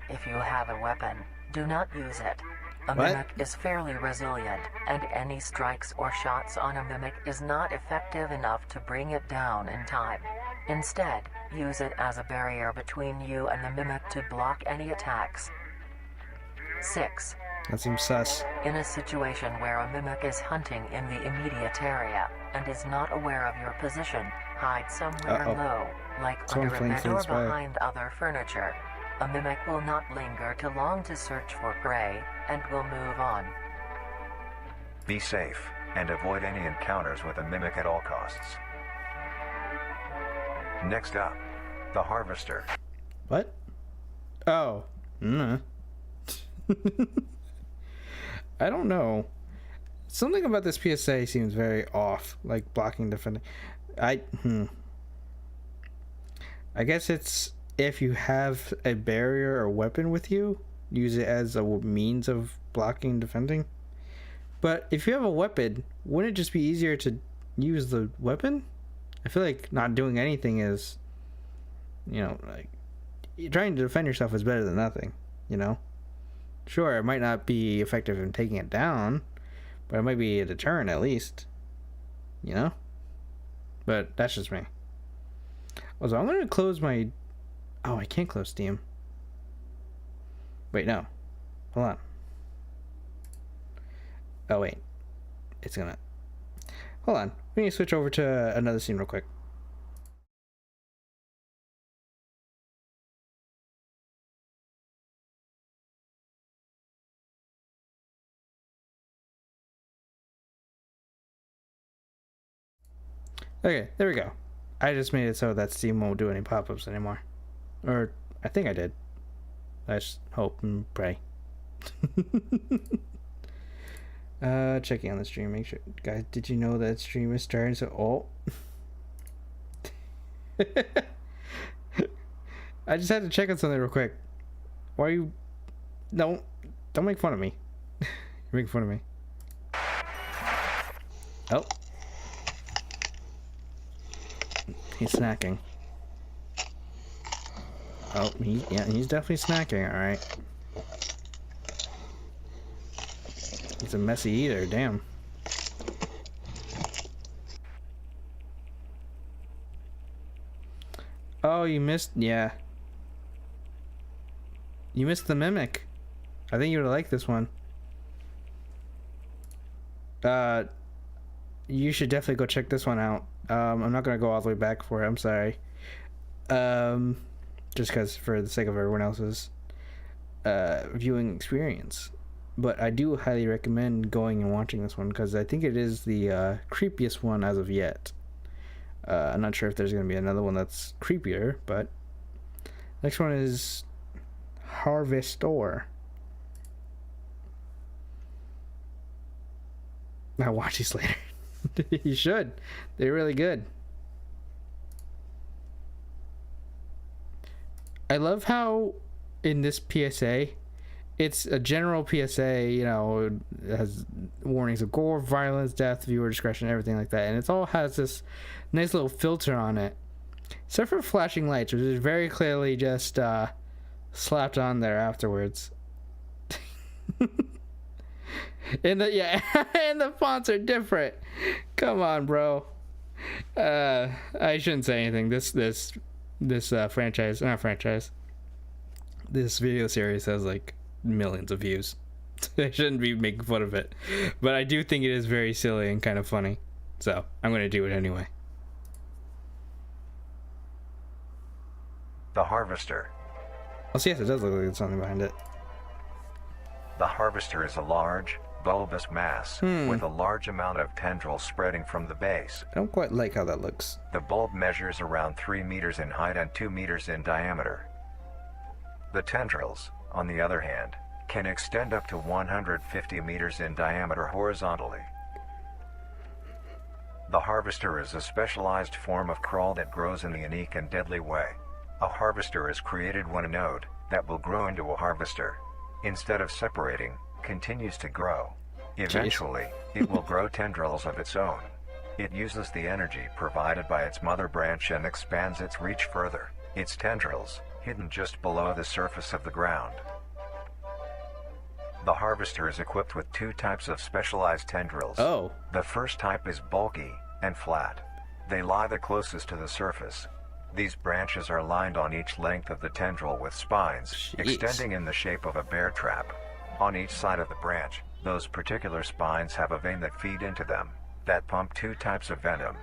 If you have a weapon, do not use it. A mimic is fairly resilient, and any strikes or shots on a mimic is not effective enough to bring it down in time. Instead, use it as a barrier between you and the mimic to block any attacks. 6. That seems sus. In a situation where a mimic is hunting in the immediate area and is not aware of your position, hide somewhere low, like under a bed or behind other furniture. A mimic will not linger too long to search for prey, and will move on. Be safe, and avoid any encounters with a mimic at all costs. Next up, the Harvester. What? Oh. I don't know. Something about this PSA seems very off, like blocking, defending. I guess it's if you have a barrier or weapon with you, use it as a means of blocking, defending. But if you have a weapon, wouldn't it just be easier to use the weapon? I feel like not doing anything is, like trying to defend yourself is better than nothing, Sure, it might not be effective in taking it down, but it might be a deterrent at least, But that's just me. Also, I'm going to close my... Oh, I can't close Steam. Wait, no. Hold on. Oh, wait. It's gonna... Hold on. We need to switch over to another scene real quick. Okay, there we go. I just made it so that Steam won't do any pop-ups anymore. Or, I think I did. I just hope and pray. Checking on the stream, make sure. Guys, did you know that stream is starting? So, I just had to check on something real quick. Why are you... Don't make fun of me. You're making fun of me. Oh. He's snacking. Oh, he's definitely snacking, alright. He's a messy eater, damn. Oh, you missed, yeah. You missed the mimic. I think you would like this one. You should definitely go check this one out. I'm not gonna go all the way back for it, I'm sorry. Just because for the sake of everyone else's viewing experience. But I do highly recommend going and watching this one because I think it is the creepiest one as of yet. I'm not sure if there's going to be another one that's creepier, but next one is Harvester. Now watch these later. You should. They're really good. I love how in this PSA, it's a general PSA, it has warnings of gore, violence, death, viewer discretion, everything like that. And it all has this nice little filter on it. Except for flashing lights, which is very clearly just slapped on there afterwards. And the fonts are different. Come on, bro. I shouldn't say anything. This franchise, not franchise. This video series has like millions of views. I shouldn't be making fun of it, but I do think it is very silly and kind of funny. So I'm going to do it anyway. The Harvester. Oh, yes, it does look like there's something behind it. The Harvester is a large, bulbous mass with a large amount of tendrils spreading from the base. I don't quite like how that looks. The bulb measures around 3 meters in height and 2 meters in diameter. The tendrils, on the other hand, can extend up to 150 meters in diameter horizontally. The Harvester is a specialized form of crawl that grows in a unique and deadly way. A harvester is created when a node that will grow into a harvester, instead of separating, continues to grow. Eventually, it will grow tendrils of its own. It uses the energy provided by its mother branch and expands its reach further. Its tendrils, hidden just below the surface of the ground. The harvester is equipped with 2 types of specialized tendrils. Oh. The first type is bulky and flat. They lie the closest to the surface. These branches are lined on each length of the tendril with spines, extending in the shape of a bear trap. On each side of the branch, those particular spines have a vein that feed into them, that pump 2 types of venom.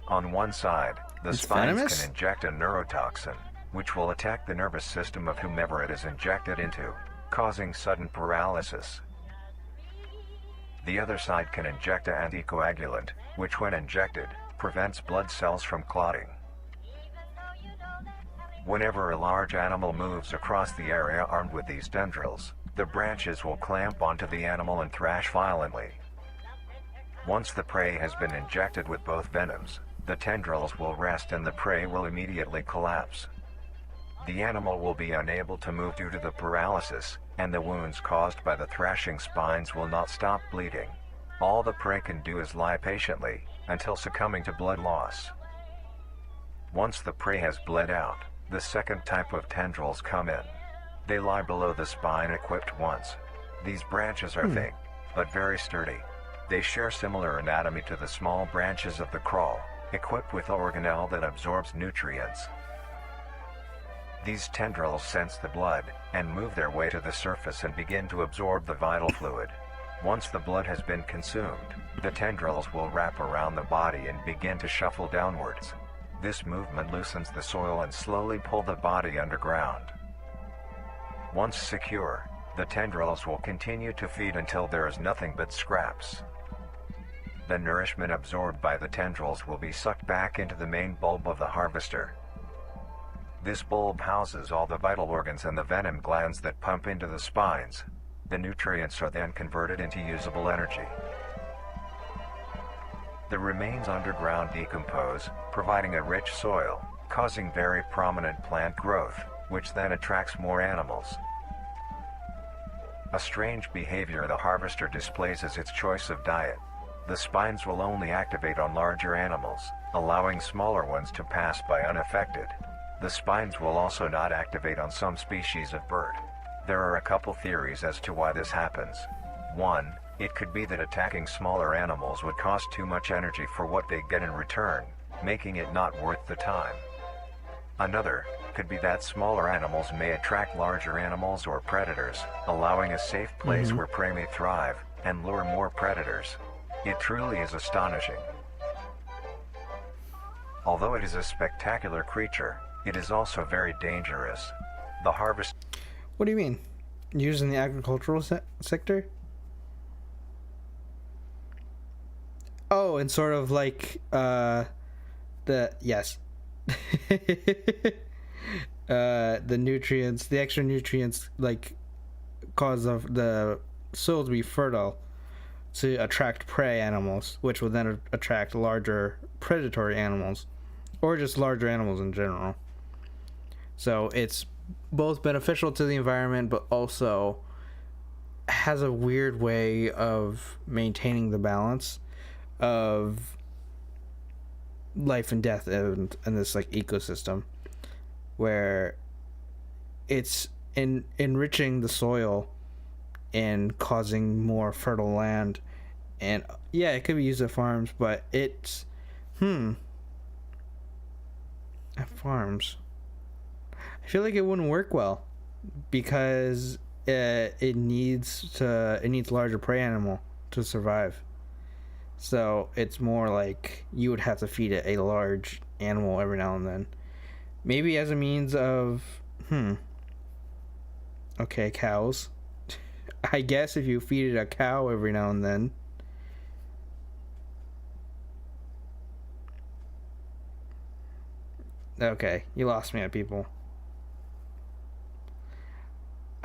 On one side, the spines can inject a neurotoxin. which will attack the nervous system of whomever it is injected into, causing sudden paralysis. The other side can inject an anticoagulant, which when injected, prevents blood cells from clotting. Whenever a large animal moves across the area armed with these tendrils, the branches will clamp onto the animal and thrash violently. Once the prey has been injected with both venoms, the tendrils will rest and the prey will immediately collapse. The animal will be unable to move due to the paralysis, and the wounds caused by the thrashing spines will not stop bleeding. All the prey can do is lie patiently, until succumbing to blood loss. Once the prey has bled out, the second type of tendrils come in. They lie below the spine equipped once. These branches are thick, but very sturdy. They share similar anatomy to the small branches of the crawl, equipped with organelle that absorbs nutrients. These tendrils sense the blood, and move their way to the surface and begin to absorb the vital fluid. Once the blood has been consumed, the tendrils will wrap around the body and begin to shuffle downwards. This movement loosens the soil and slowly pull the body underground. Once secure, the tendrils will continue to feed until there is nothing but scraps. The nourishment absorbed by the tendrils will be sucked back into the main bulb of the harvester. This bulb houses all the vital organs and the venom glands that pump into the spines. The nutrients are then converted into usable energy. The remains underground decompose, providing a rich soil, causing very prominent plant growth, which then attracts more animals. A strange behavior the harvester displays is its choice of diet. The spines will only activate on larger animals, allowing smaller ones to pass by unaffected. The spines will also not activate on some species of bird. There are a couple theories as to why this happens. One, it could be that attacking smaller animals would cost too much energy for what they get in return, making it not worth the time. Another could be that smaller animals may attract larger animals or predators, allowing a safe place where prey may thrive and lure more predators. It truly is astonishing. Although it is a spectacular creature, it is also very dangerous. The harvest... What do you mean? Used in the agricultural sector? Oh, and sort of like, yes. The nutrients, the extra nutrients, like, cause of the soil to be fertile to attract prey animals, which will then attract larger predatory animals, or just larger animals in general. So it's both beneficial to the environment, but also has a weird way of maintaining the balance of life and death in this like ecosystem, where it's enriching the soil and causing more fertile land. And yeah, it could be used at farms, but it's at farms I feel like it wouldn't work well, because it needs larger prey animal to survive. So it's more like you would have to feed it a large animal every now and then, maybe as a means of okay, cows. I guess if you feed it a cow every now and then. Okay, you lost me at people.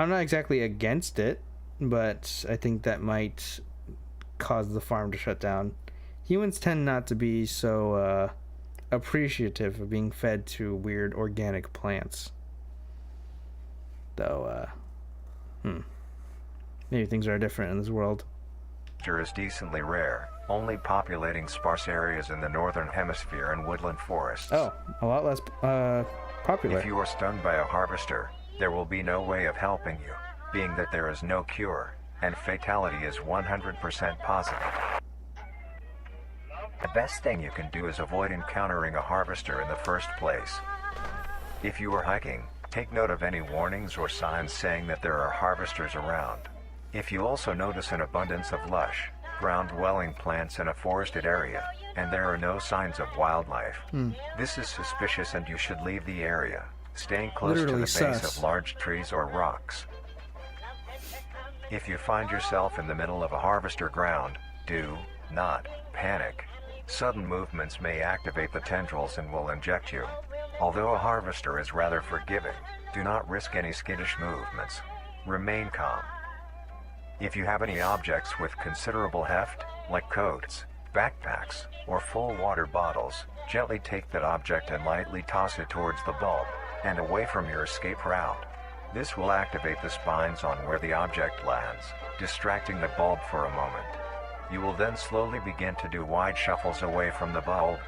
I'm not exactly against it, but I think that might cause the farm to shut down. Humans tend not to be so appreciative of being fed to weird organic plants. Though, maybe things are different in this world. Is decently rare, only populating sparse areas in the northern hemisphere and woodland forests. Oh, a lot less popular. If you are stung by a harvester, there will be no way of helping you, being that there is no cure, and fatality is 100% positive. The best thing you can do is avoid encountering a harvester in the first place. If you are hiking, take note of any warnings or signs saying that there are harvesters around. If you also notice an abundance of lush, ground-dwelling plants in a forested area, and there are no signs of wildlife, this is suspicious and you should leave the area. staying close to the Literally base sus. of large trees or rocks. If you find yourself in the middle of a harvester ground, do not panic. Sudden movements may activate the tendrils and will inject you. Although a harvester is rather forgiving, do not risk any skittish movements. Remain calm. If you have any objects with considerable heft, like coats, backpacks, or full water bottles, gently take that object and lightly toss it towards the bulb, and away from your escape route. This will activate the spines on where the object lands, distracting the bulb for a moment. You will then slowly begin to do wide shuffles away from the bulb.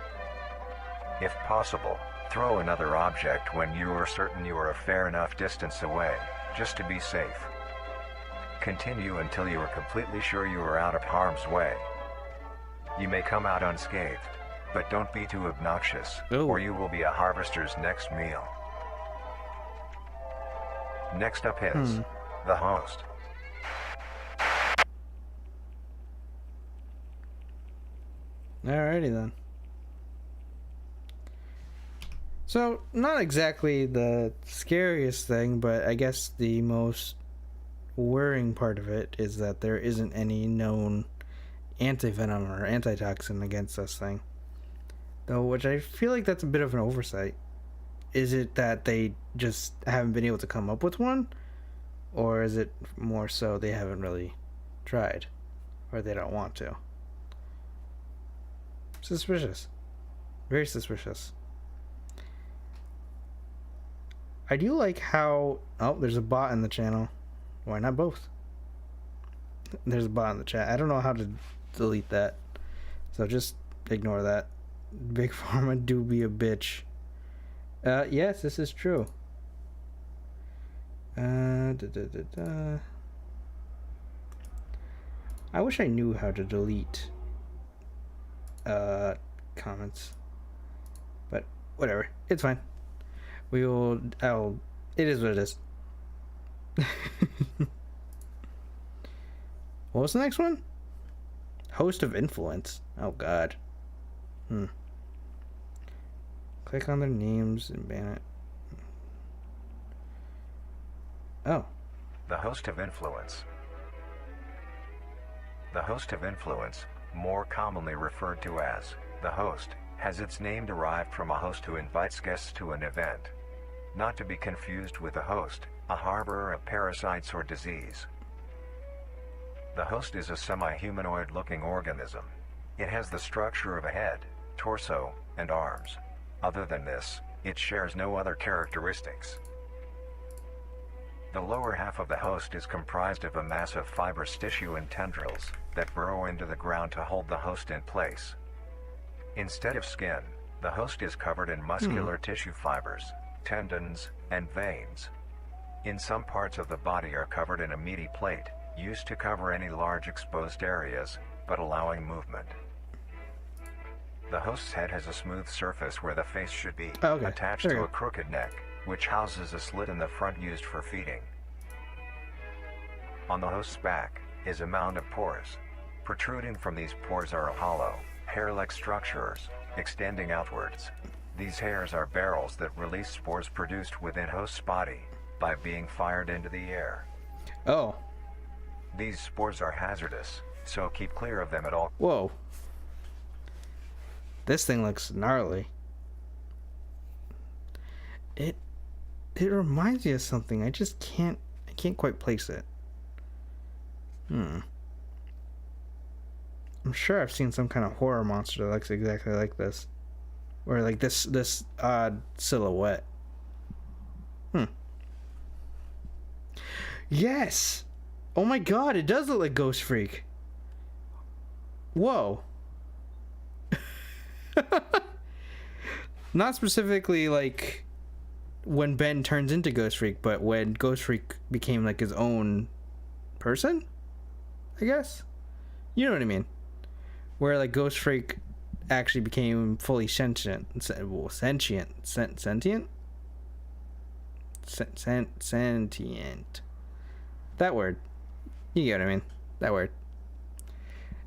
If possible, throw another object when you are certain you are a fair enough distance away, just to be safe. Continue until you are completely sure you are out of harm's way. You may come out unscathed, but don't be too obnoxious, or you will be a harvester's next meal. Next up is the host. Alrighty then. So, not exactly the scariest thing, but I guess the most worrying part of it is that there isn't any known antivenom or antitoxin against this thing. Though, which I feel like that's a bit of an oversight. Is it that they just haven't been able to come up with one? Or is it more so they haven't really tried? Or they don't want to? Suspicious. Very suspicious. I do like how... Oh, there's a bot in the channel. Why not both? There's a bot in the chat. I don't know how to delete that. So just ignore that. Big Pharma do be a bitch. Yes, this is true. I wish I knew how to delete comments. But whatever. It's fine. It is what it is. What was the next one? Host of influence. Oh god. Click on their names and ban it. Oh. The host of influence. The host of influence, more commonly referred to as the host, has its name derived from a host who invites guests to an event. Not to be confused with a host, a harborer of parasites or disease. The host is a semi-humanoid looking organism. It has the structure of a head, torso, and arms. Other than this, it shares no other characteristics. The lower half of the host is comprised of a mass of fibrous tissue and tendrils that burrow into the ground to hold the host in place. Instead of skin, the host is covered in muscular tissue fibers, tendons, and veins. In some parts of the body are covered in a meaty plate, used to cover any large exposed areas, but allowing movement. The host's head has a smooth surface where the face should be, attached to a crooked neck, which houses a slit in the front used for feeding. On the host's back is a mound of pores. Protruding from these pores are hollow, hair-like structures, extending outwards. These hairs are barrels that release spores produced within host's body by being fired into the air. Oh. These spores are hazardous, so keep clear of them at all. Whoa. This thing looks gnarly. It reminds me of something. I just can't quite place it. I'm sure I've seen some kind of horror monster that looks exactly like this. Or like this odd silhouette. Yes! Oh my god, it does look like Ghost Freak. Whoa. Not specifically like when Ben turns into Ghost Freak, but when Ghost Freak became like his own person, I guess. You know what I mean? Where like Ghost Freak actually became fully sentient. Sentient. That word. You get what I mean? That word.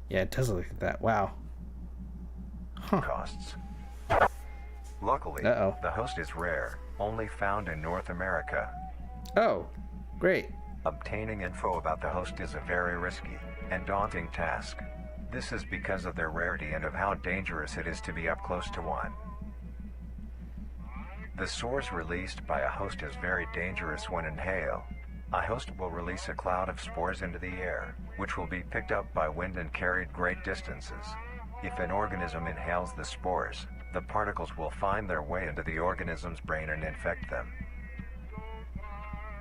Yeah, it does look like that. Wow. Costs. Luckily, the host is rare, only found in North America. Oh, great. Obtaining info about the host is a very risky and daunting task. This is because of their rarity and of how dangerous it is to be up close to one. The source released by a host is very dangerous when inhaled. A host will release a cloud of spores into the air, which will be picked up by wind and carried great distances. If an organism inhales the spores, the particles will find their way into the organism's brain and infect them.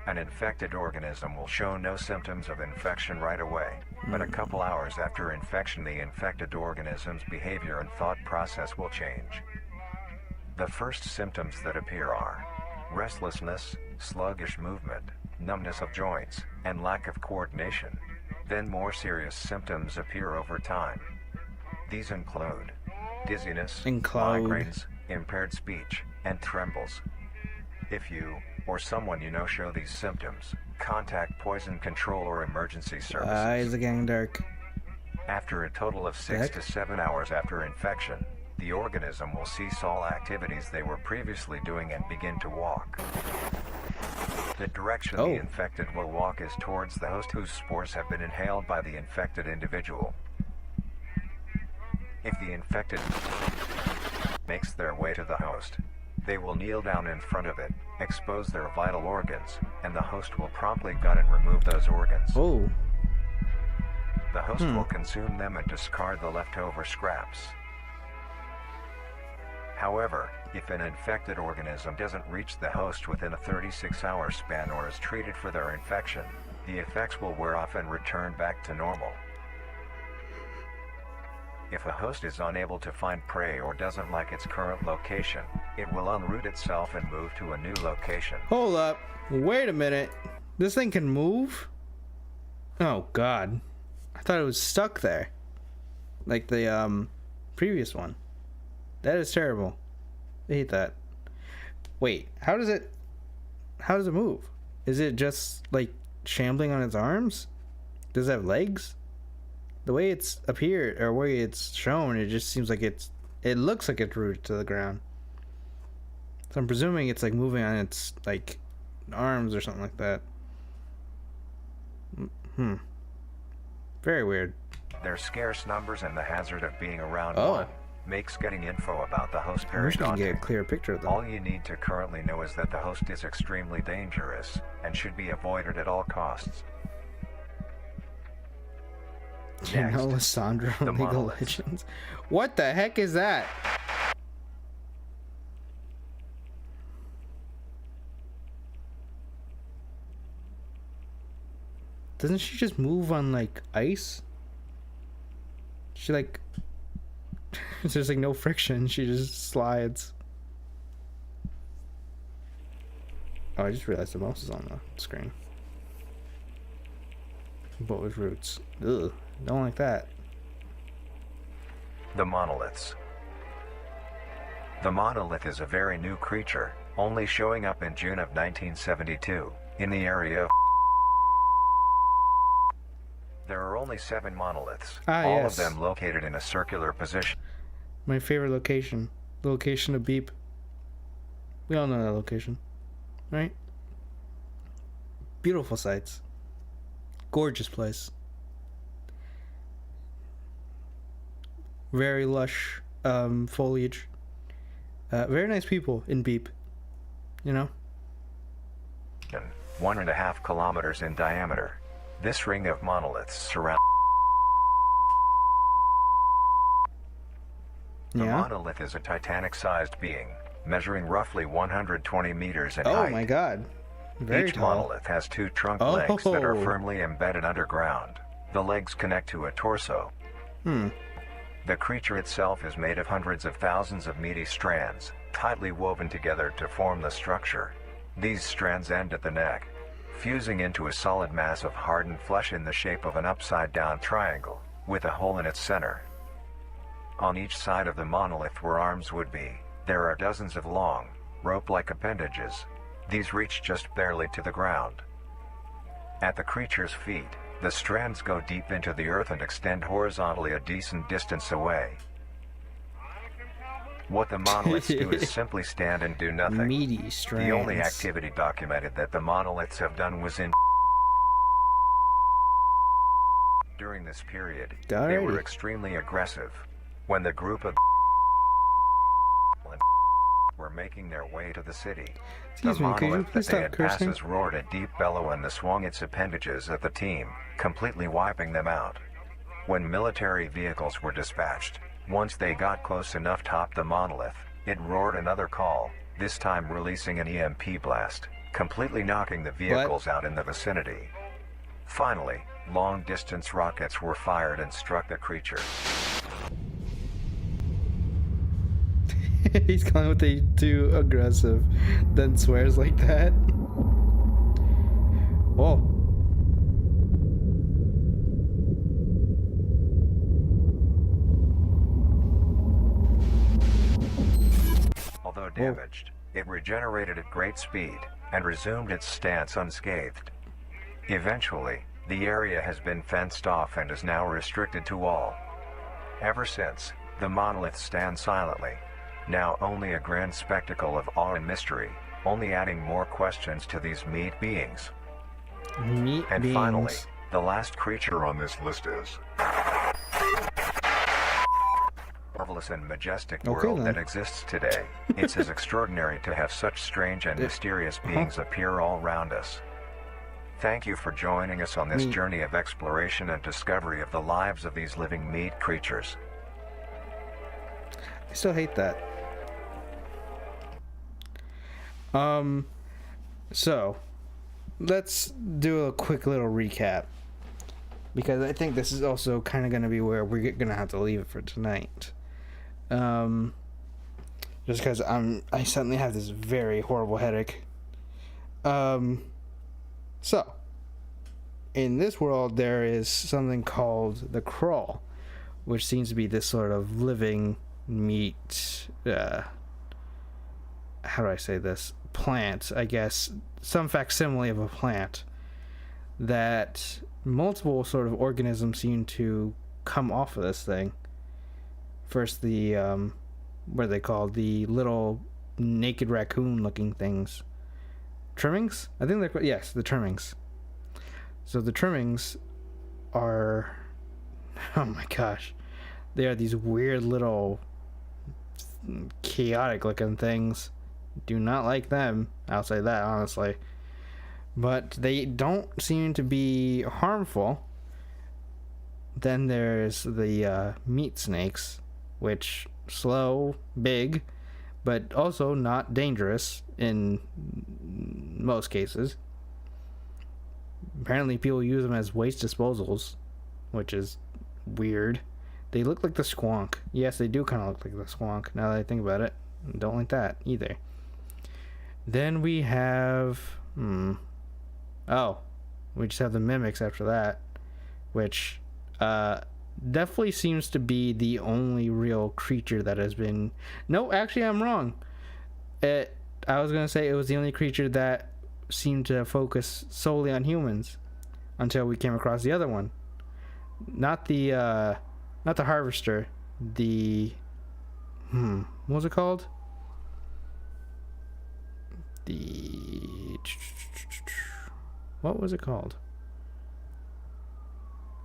An infected organism will show no symptoms of infection right away, but a couple hours after infection the infected organism's behavior and thought process will change. The first symptoms that appear are restlessness, sluggish movement, numbness of joints, and lack of coordination. Then more serious symptoms appear over time. These include dizziness, migraines, impaired speech, and trembles. If you or someone you know show these symptoms, contact poison control or emergency services. Eyes are getting dark. After a total of 6 to 7 hours after infection, the organism will cease all activities they were previously doing and begin to walk. The direction the infected will walk is towards the host whose spores have been inhaled by the infected individual. If the infected makes their way to the host, they will kneel down in front of it, expose their vital organs, and the host will promptly gut and remove those organs. Oh. The host will consume them and discard the leftover scraps. However, if an infected organism doesn't reach the host within a 36-hour span or is treated for their infection, the effects will wear off and return back to normal. If a host is unable to find prey or doesn't like its current location, it will unroot itself and move to a new location. Hold up. Wait a minute. This thing can move? Oh, God. I thought it was stuck there. Like the, previous one. That is terrible. I hate that. Wait, how does it move? Is it just like shambling on its arms? Does it have legs? The way it's appeared or way it's shown, it just seems like it looks like it's rooted to the ground. So I'm presuming it's like moving on its like arms or something like that. Very weird. Their scarce numbers and the hazard of being around one makes getting info about the host very daunting. I wish you can get a clear picture of them. All you need to currently know is that the host is extremely dangerous and should be avoided at all costs. You know, Lissandra, League of Legends. What the heck is that? Doesn't she just move on like ice? She like there's like no friction, she just slides. Oh, I just realized the mouse is on the screen. But with roots. Ugh, don't like that. The monoliths. The monolith is a very new creature, only showing up in June of 1972, in the area of... There are only 7 monoliths, all of them located in a circular position. My favorite location. The location of Beep. We all know that location, right? Beautiful sights. Gorgeous place. Very lush foliage. Very nice people in Beep. You know? 1.5 kilometers in diameter. This ring of monoliths surrounds... The monolith is a Titanic-sized being, measuring roughly 120 meters in height. Oh my god. Very Each tall. monolith has 2 trunk legs that are firmly embedded underground. The legs connect to a torso. The creature itself is made of hundreds of thousands of meaty strands, tightly woven together to form the structure. These strands end at the neck, fusing into a solid mass of hardened flesh in the shape of an upside-down triangle, with a hole in its center. On each side of the monolith where arms would be, there are dozens of long, rope-like appendages. These reach just barely to the ground. At the creature's feet, the strands go deep into the earth and extend horizontally a decent distance away. What the monoliths do is simply stand and do nothing. Meaty strands. The only activity documented that the monoliths have done was in. During this period, they were extremely aggressive. When the group of were making their way to the city, the monolith that they had passes roared a deep bellow and swung its appendages at the team, completely wiping them out. When military vehicles were dispatched, once they got close enough top the monolith, it roared another call, this time releasing an EMP blast, completely knocking the vehicles out in the vicinity. Finally, long-distance rockets were fired and struck the creature. He's calling what they do aggressive, then swears like that. Whoa. Although damaged, it regenerated at great speed and resumed its stance unscathed. Eventually, the area has been fenced off and is now restricted to all. Ever since, the monolith stands silently, now only a grand spectacle of awe and mystery, only adding more questions to these meat beings. Finally, the last creature on this list is marvelous and majestic world that exists today. It's as extraordinary to have such strange and mysterious beings appear all around us. Thank you for joining us on this journey of exploration and discovery of the lives of these living meat creatures. I still hate that. So let's do a quick little recap, because I think this is also kind of going to be where we're going to have to leave it for tonight. Just because I suddenly have this very horrible headache. So in this world, there is something called the crawl, which seems to be this sort of living meat, how do I say this? Plant, I guess, some facsimile of a plant that multiple sort of organisms seem to come off of this thing. First, the what are they called? The little naked raccoon looking things. Trimmings? I think they're, yes, the trimmings. So the trimmings are, oh my gosh, they are these weird little chaotic looking things. Do not like them, I'll say that honestly. But they don't seem to be harmful. Then there's the meat snakes, which slow, big, but also not dangerous in most cases. Apparently people use them as waste disposals, which is weird. They look like the squonk. Yes, they do kind of look like the squonk, now that I think about it. Don't like that either. Then we have we just have the mimics after that, which definitely seems to be the only real creature that has been... No, actually I'm wrong. I was gonna say it was the only creature that seemed to focus solely on humans until we came across the other one. Not the harvester. The what was it called? What was it called?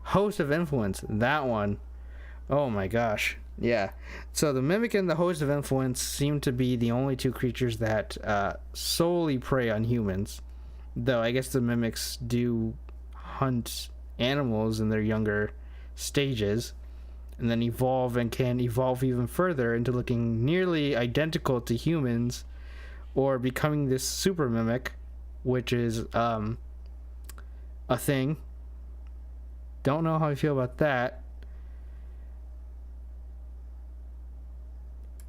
Host of Influence. That one. Oh my gosh. Yeah. So the mimic and the host of influence seem to be the only two creatures that solely prey on humans. Though I guess the mimics do hunt animals in their younger stages, and then evolve and can evolve even further into looking nearly identical to humans, or becoming this super mimic, which is a thing. Don't know how I feel about that.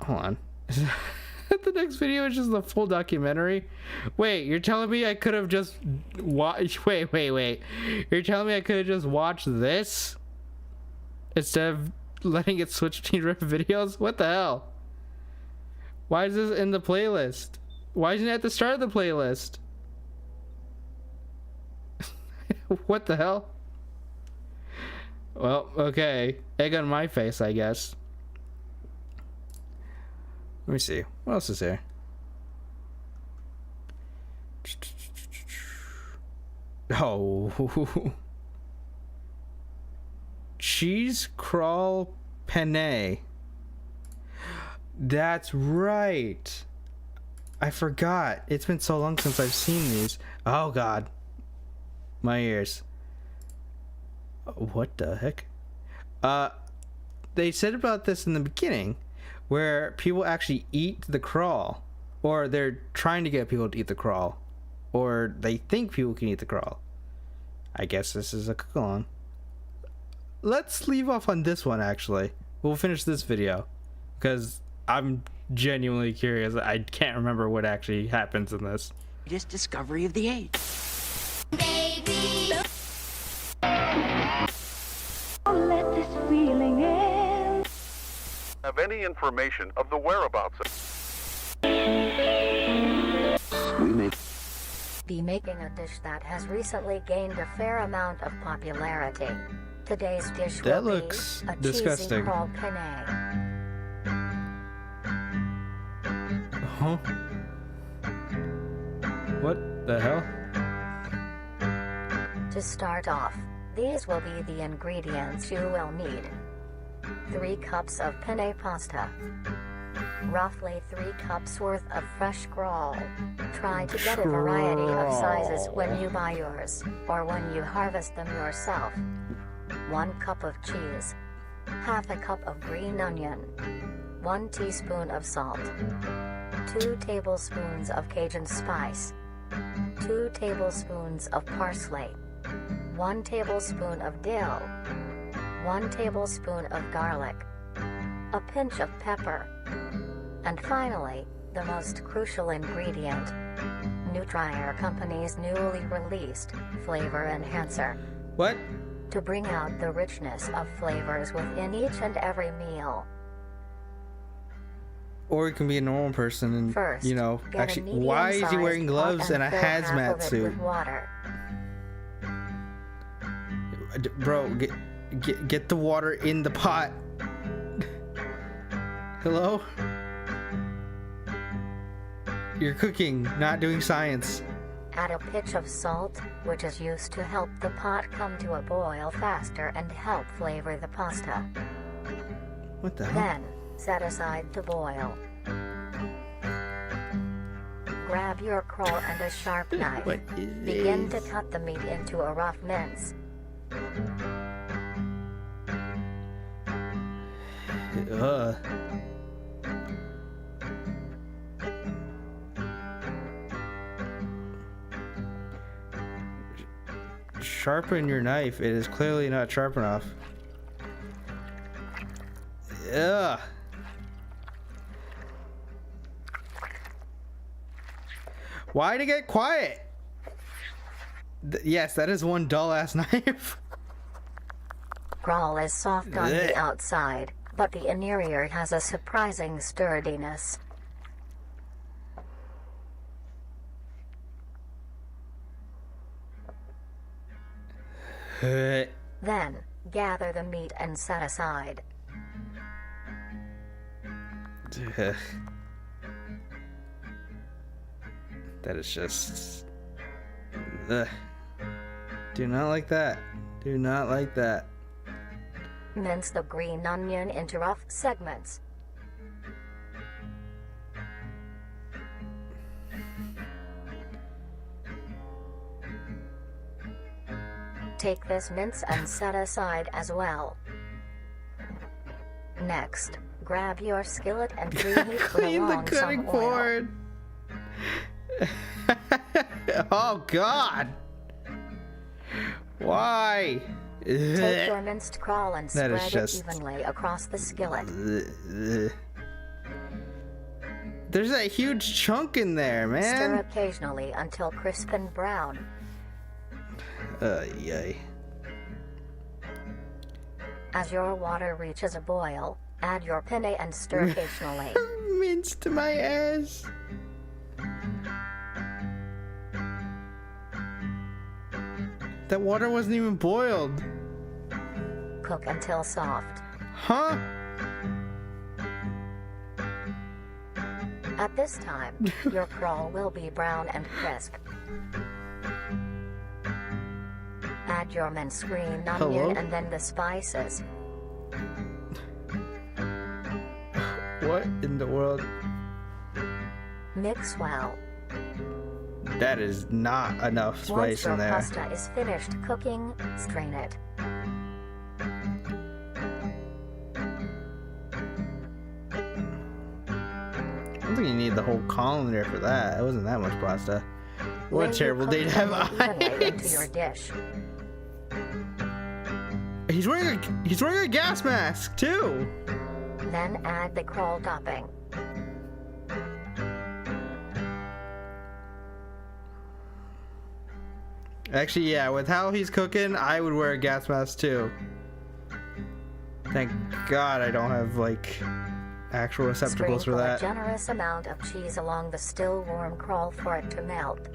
Hold on. The next video is just the full documentary. Wait, you're telling me I could have just watched... Wait. You're telling me I could have just watched this instead of letting it switch between different videos? What the hell? Why is this in the playlist? Why isn't it at the start of the playlist? What the hell? Well, okay. Egg on my face, I guess. Let me see. What else is there? Oh. Cheese crawl penne. That's right. I forgot. It's been so long since I've seen these. Oh god. My ears. What the heck? They said about this in the beginning, where people actually eat the crawl, or they're trying to get people to eat the crawl, or they think people can eat the crawl. I guess this is a cook-along. Let's leave off on this one, actually. We'll finish this video, because I'm genuinely curious. I can't remember what actually happens in this. Greatest discovery of the age. Baby, let this feeling in. Have any information of the whereabouts of Be making a dish that has recently gained a fair amount of popularity. Today's dish That will looks be a disgusting. cheesy crawl penne. Huh? What the hell? To start off, these will be the ingredients you will need. 3 cups of penne pasta. Roughly 3 cups worth of fresh crawl. Try to get a variety of sizes when you buy yours, or when you harvest them yourself. 1 cup of cheese. Half a cup of green onion. 1 teaspoon of salt. 2 tablespoons of Cajun spice. 2 tablespoons of parsley. 1 tablespoon of dill. 1 tablespoon of garlic. A pinch of pepper. And finally, the most crucial ingredient, Nutrier Company's newly released Flavor Enhancer. What? To bring out the richness of flavors within each and every meal. Or it can be a normal person and, First, you know, get a actually, why is he medium-sized wearing gloves pot and a fill half hazmat of it suit? with water. Bro, get the water in the pot. Hello? You're cooking, not doing science. Add a pinch of salt, which is used to help the pot come to a boil faster and help flavor the pasta. What the hell? Then, set aside to boil. Grab your crawl and a sharp knife. What is Begin to this? cut the meat into a rough mince. Ugh. Sharpen your knife. It is clearly not sharp enough. Ugh. Why to get quiet? Yes, that is one dull ass knife. Crawl is soft on the Blech. outside, but the interior has a surprising sturdiness. Then, gather the meat and set aside. That is just... Ugh. Do not like that. Do not like that. Mince the green onion into rough segments. Take this mince and set aside as well. Next, grab your skillet and preheat with Clean the along cutting some oil. board. Oh God! Why? Take your minced crawl and That is spread just- it evenly across the skillet. There's that huge chunk in there, Stir man. occasionally until crisp and brown. Yay. As your water reaches a boil, add your penne and stir occasionally. Minced my ass. That water wasn't even boiled. Cook until soft. Huh? At this time, your crawl will be brown and crisp. Add your minced green onion and then the spices. What in the world? Mix well. That is not enough spice in there. Once your pasta is finished cooking, strain it. I don't think you need the whole colander for that. It wasn't that much pasta. What a terrible day to have into your dish. He's wearing a gas mask too. Then add the crawl topping. Actually, yeah, with how he's cooking, I would wear a gas mask too. Thank God I don't have like actual receptacles for that. Sprinkle a generous amount of cheese along the still warm crawl for it to melt.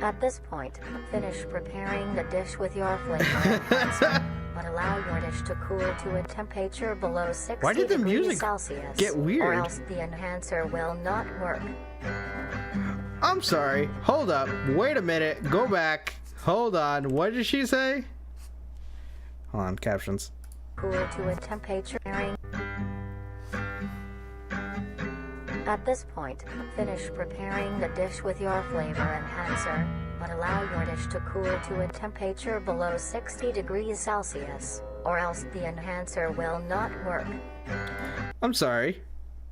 At this point, finish preparing the dish with your flavor enhancer, but allow your dish to cool to a temperature below 60 Why did the degrees music Celsius, get weird? or else the enhancer will not work. I'm sorry. Hold up. Wait a minute. Go back. Hold on. What did she say? Hold on. Captions. Cool to a temperature. At this point, finish preparing the dish with your flavor enhancer, but allow your dish to cool to a temperature below 60 degrees Celsius, or else the enhancer will not work. I'm sorry.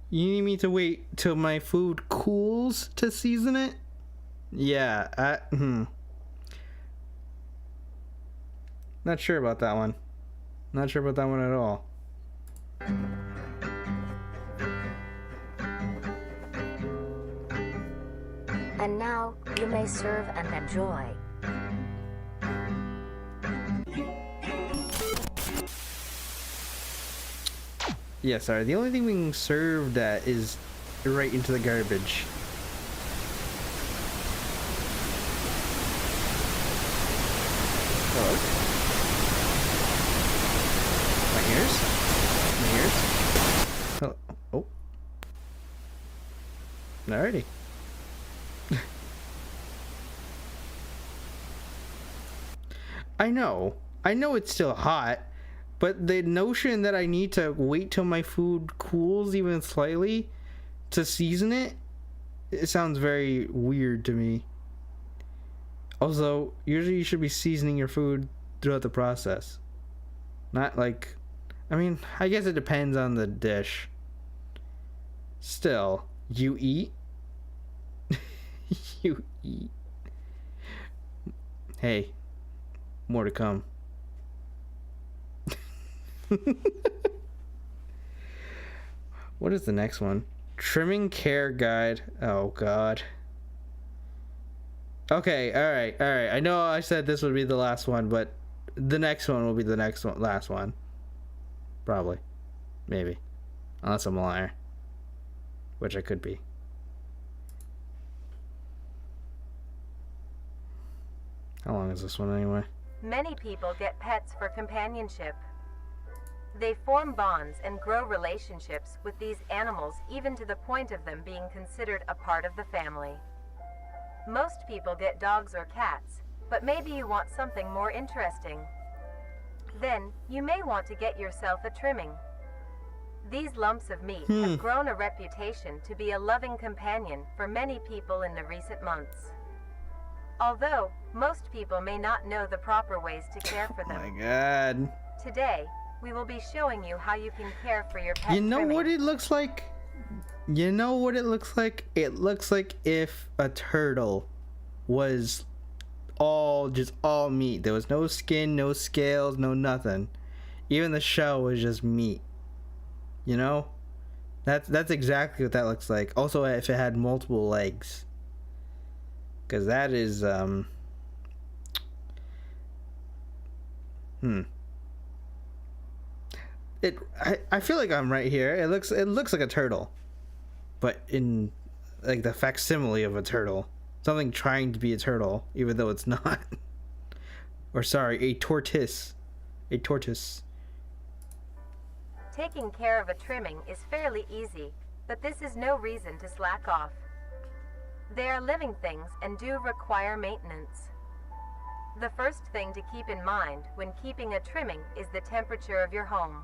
You need me to wait till my food cools to season it? Yeah, Not sure about that one. Not sure about that one at all. And now, you may serve and enjoy. Yeah, sorry. The only thing being served at is right into the garbage. Hello? My ears? Hello? Oh. Alrighty. I know it's still hot, but the notion that I need to wait till my food cools even slightly to season it, it sounds very weird to me. Also, usually you should be seasoning your food throughout the process. Not like, I mean, I guess it depends on the dish. Still, you eat? You eat. Hey, more to come. What is the next one? Trimming care guide. Oh God. Okay, alright. I know I said this would be the last one, but the next one will be the last one. Probably. Maybe. Unless I'm a liar. Which I could be. How long is this one anyway? Many people get pets for companionship. They form bonds and grow relationships with these animals, even to the point of them being considered a part of the family. Most people get dogs or cats, but maybe you want something more interesting. Then, you may want to get yourself a trimming. These lumps of meat have grown a reputation to be a loving companion for many people in the recent months. Although, most people may not know the proper ways to care for them. Oh my God. Today, we will be showing you how you can care for your pet. You know trimming. what it looks like? You know what it looks like? It looks like if a turtle was all meat. There was no skin, no scales, no nothing. Even the shell was just meat. You know? That's exactly what that looks like. Also, if it had multiple legs. Because that is, I feel like I'm right here. It looks like a turtle. But in, like, the facsimile of a turtle. Something trying to be a turtle, even though it's not. Or sorry, a tortoise. A tortoise. Taking care of a trimming is fairly easy, but this is no reason to slack off. They are living things and do require maintenance. The first thing to keep in mind when keeping a trimming is the temperature of your home.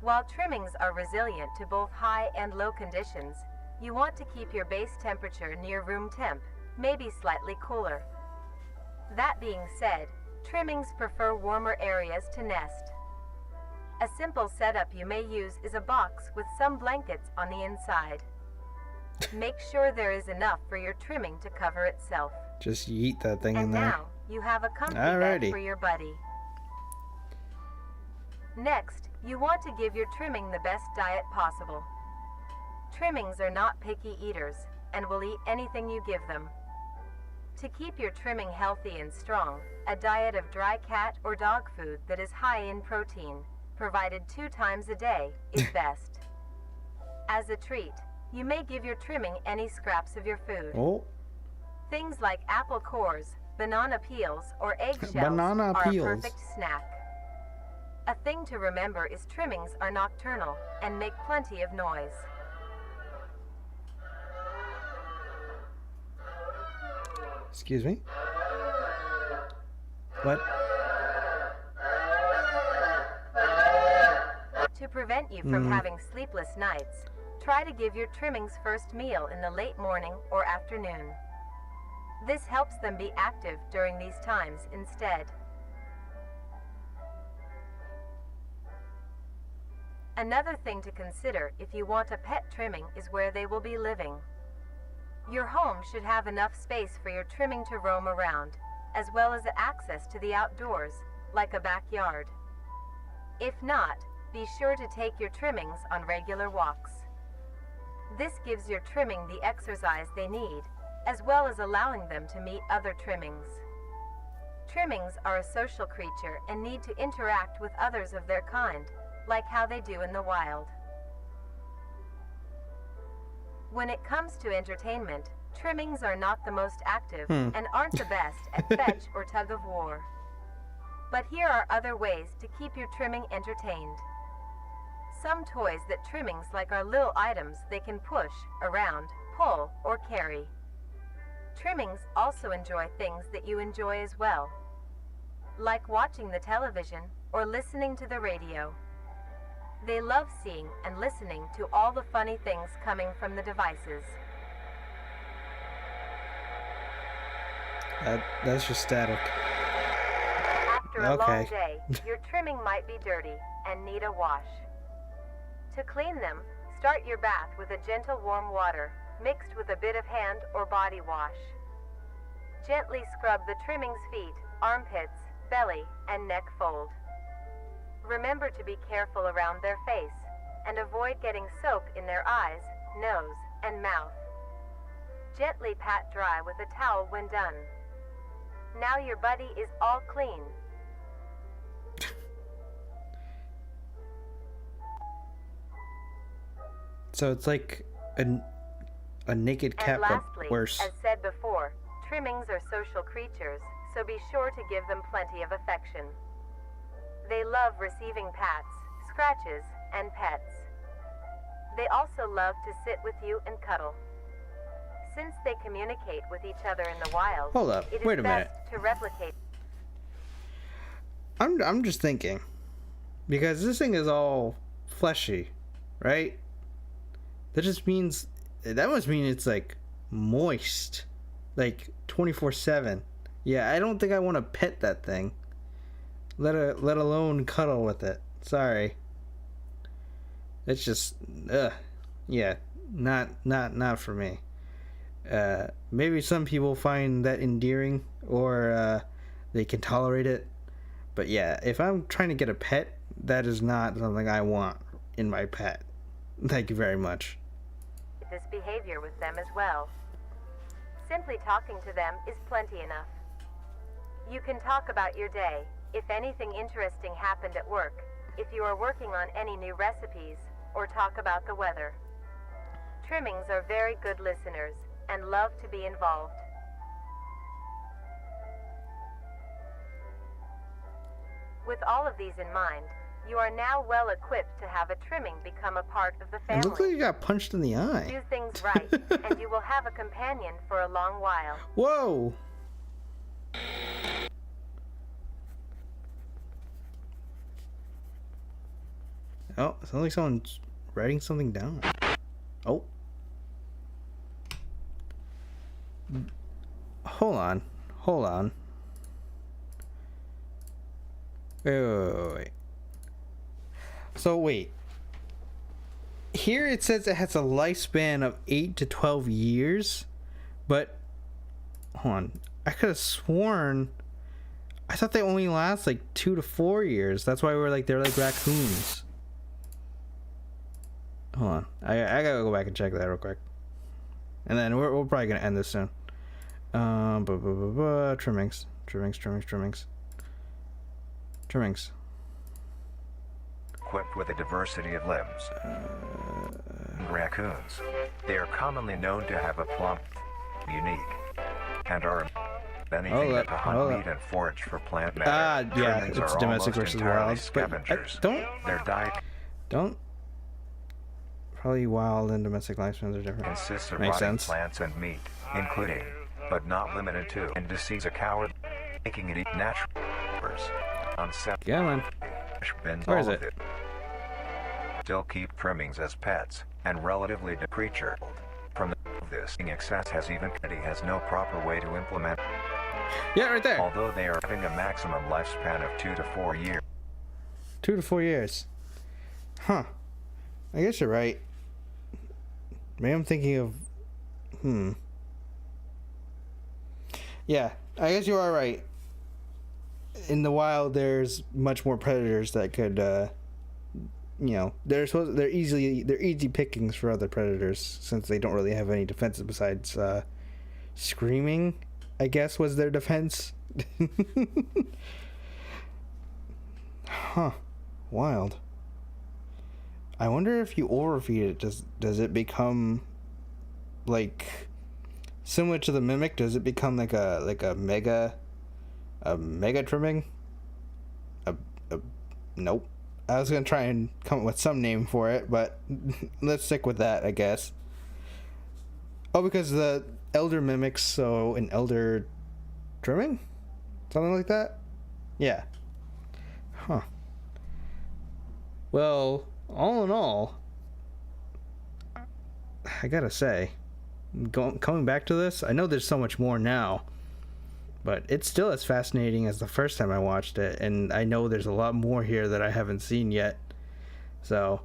While trimmings are resilient to both high and low conditions, you want to keep your base temperature near room temp, maybe slightly cooler. That being said, trimmings prefer warmer areas to nest. A simple setup you may use is a box with some blankets on the inside. Make sure there is enough for your trimming to cover itself. Just yeet that thing in And there. now, you have a comfy Alrighty. bed for your buddy. Next, you want to give your trimming the best diet possible. Trimmings are not picky eaters, and will eat anything you give them. To keep your trimming healthy and strong, a diet of dry cat or dog food that is high in protein, provided 2 times a day, is best. As a treat, you may give your trimming any scraps of your food. Oh, Things like apple cores, banana peels, or eggshells Banana are peels. a perfect snack. A thing to remember is trimmings are nocturnal and make plenty of noise. excuse me. What? To prevent you from having sleepless nights, try to give your trimmings first meal in the late morning or afternoon. This helps them be active during these times instead. Another thing to consider if you want a pet trimming is where they will be living. Your home should have enough space for your trimming to roam around, as well as access to the outdoors, like a backyard. If not, be sure to take your trimmings on regular walks. This gives your trimming the exercise they need, as well as allowing them to meet other trimmings. Trimmings are a social creature and need to interact with others of their kind, like how they do in the wild. When it comes to entertainment, trimmings are not the most active and aren't the best at fetch or tug of war. But here are other ways to keep your trimming entertained. Some toys that trimmings like are little items they can push, around, pull, or carry. Trimmings also enjoy things that you enjoy as well, like watching the television or listening to the radio. They love seeing and listening to all the funny things coming from the devices. That's just static. After a long Okay. day, your trimming might be dirty and need a wash. To clean them, start your bath with a gentle warm water, mixed with a bit of hand or body wash. Gently scrub the trimming's feet, armpits, belly, and neck fold. Remember to be careful around their face, and avoid getting soap in their eyes, nose, and mouth. Gently pat dry with a towel when done. Now your buddy is all clean. So it's like a naked cat, And lastly, but worse. as said before, trimmings are social creatures, so be sure to give them plenty of affection. They love receiving pats, scratches, and pets. They also love to sit with you and cuddle. Since they communicate with each other in the wild, Hold up, it is wait a minute. best to replicate. I'm just thinking, because this thing is all fleshy, right? That must mean it's like moist, like 24/7. Yeah, I don't think I want to pet that thing. Let alone cuddle with it. Sorry. It's just yeah, not for me. Maybe some people find that endearing, or they can tolerate it. But yeah, if I'm trying to get a pet, that is not something I want in my pet. Thank you very much. This behavior with them as well. Simply talking to them is plenty enough. You can talk about your day, if anything interesting happened at work, if you are working on any new recipes, or talk about the weather. Trimmings are very good listeners and love to be involved. With all of these in mind, You are now well equipped to have a trimming become a part of the It family. looks like you got punched in the eye. Do things right, and you will have a companion for a long while. Whoa! Oh, it sounds like someone's writing something down. Oh. Hold on. Hold on. Wait. So wait. Here it says it has a lifespan of 8 to 12 years, but hold on. I could have sworn I thought they only last like 2 to 4 years. That's why we're like they're like raccoons. Hold on. I gotta go back and check that real quick. And then we're probably gonna end this soon. Trimmings. Equipped with a diversity of limbs. Raccoons. They are commonly known to have a plump, unique, and are anything that to hunt meat and forage for plant matter. Yeah, Trimmings it's are domestic almost versus entirely wild. Scavengers. Their diet Probably wild and domestic lifespans are different. consists of Makes rotting sense. plants and meat, including, but not limited to, indices a coward, making it eat natural on set. Yeah, man. Bins Where is all of it? Still keep trimmings as pets, and relatively to creature. From this, excess has no proper way to implement, Yeah, right there. although they are having a maximum lifespan of 2 to 4 years. 2 to 4 years. Huh. I guess you're right. Maybe I'm thinking of... Yeah, I guess you are right. In the wild, there's much more predators that could, they're easy pickings for other predators since they don't really have any defenses besides screaming, I guess was their defense. Huh. Wild. I wonder if you overfeed it, does it become like similar to the mimic? Does it become like a mega trimming? Nope. I was gonna try and come up with some name for it, but let's stick with that, I guess. Oh, because the elder mimics, so an elder trimming? Something like that? Yeah. Huh. Well, all in all, I gotta say, coming back to this, I know there's so much more now, but it's still as fascinating as the first time I watched it, and I know there's a lot more here that I haven't seen yet. So,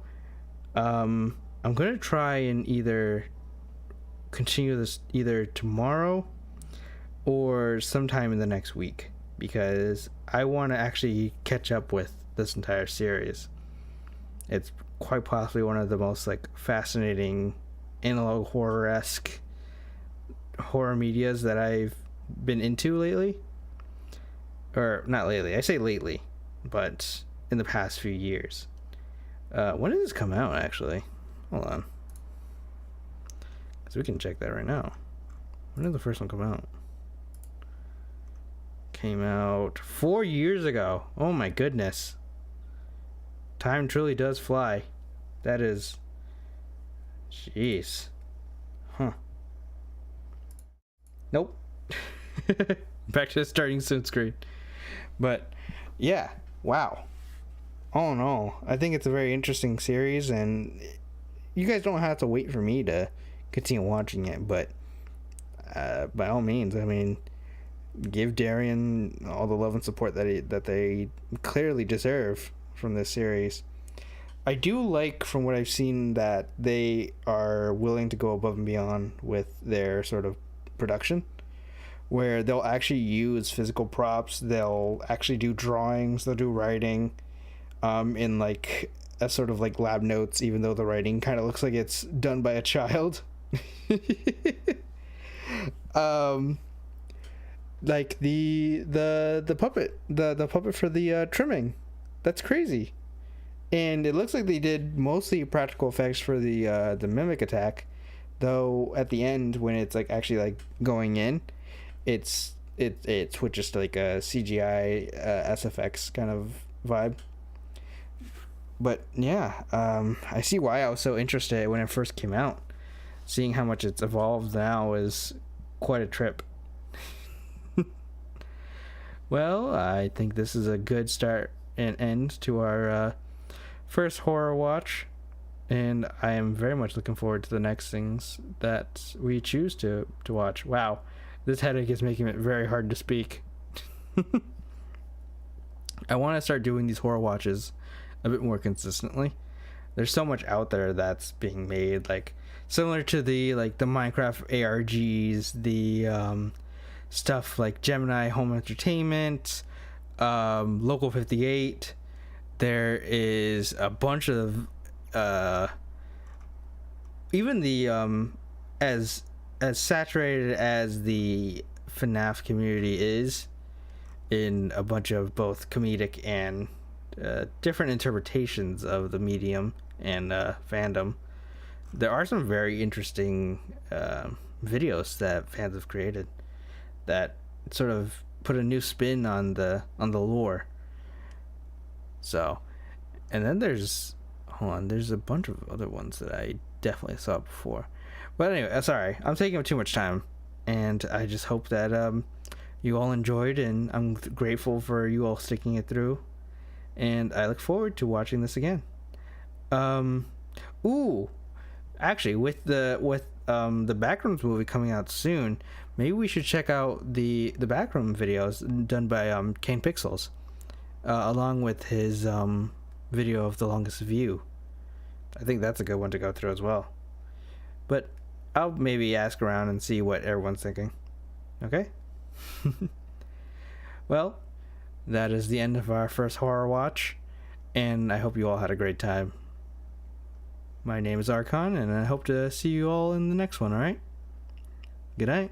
I'm gonna try and either continue this either tomorrow or sometime in the next week, because I want to actually catch up with this entire series. It's quite possibly one of the most like fascinating analog horror-esque horror medias that I've been into lately. Or not lately, I say lately, but in the past few years. When did this come out, actually? Hold on. So we can check that right now. When did the first one come out? Came out 4 years ago. Oh my goodness. Time truly does fly. That is... Jeez. Huh. Nope. Back to the starting soon screen. But, yeah. Wow. All in all, I think it's a very interesting series, and you guys don't have to wait for me to continue watching it, but by all means, I mean, give Darian all the love and support that they clearly deserve from this series. I do like, from what I've seen, that they are willing to go above and beyond with their sort of production, where they'll actually use physical props, they'll actually do drawings, they'll do writing in like a sort of like lab notes, even though the writing kind of looks like it's done by a child. Like the puppet, the puppet for the trimming. That's crazy. And it looks like they did mostly practical effects for the mimic attack, though at the end when it's like actually like going in, it switches to like a CGI SFX kind of vibe. But yeah, I see why I was so interested when it first came out. Seeing how much it's evolved now is quite a trip. Well, I think this is a good start and end to our first horror watch, and I am very much looking forward to the next things that we choose to watch. Wow, this headache is making it very hard to speak. I want to start doing these horror watches a bit more consistently. There's so much out there that's being made, like similar to the Minecraft ARGs, the stuff like Gemini Home Entertainment, Local 58. There is a bunch of even the as saturated as the FNAF community is in a bunch of both comedic and different interpretations of the medium and fandom. There are some very interesting videos that fans have created that sort of put a new spin on the lore. So, and then there's a bunch of other ones that I definitely saw before. But anyway, sorry, I'm taking up too much time, and I just hope that you all enjoyed, and I'm grateful for you all sticking it through, and I look forward to watching this again. Actually, with the Backrooms movie coming out soon, maybe we should check out the Backroom videos done by Kane Pixels, along with his video of The Longest View. I think that's a good one to go through as well. But I'll maybe ask around and see what everyone's thinking. Okay? Well, that is the end of our first horror watch, and I hope you all had a great time. My name is Archon, and I hope to see you all in the next one, alright? Good night.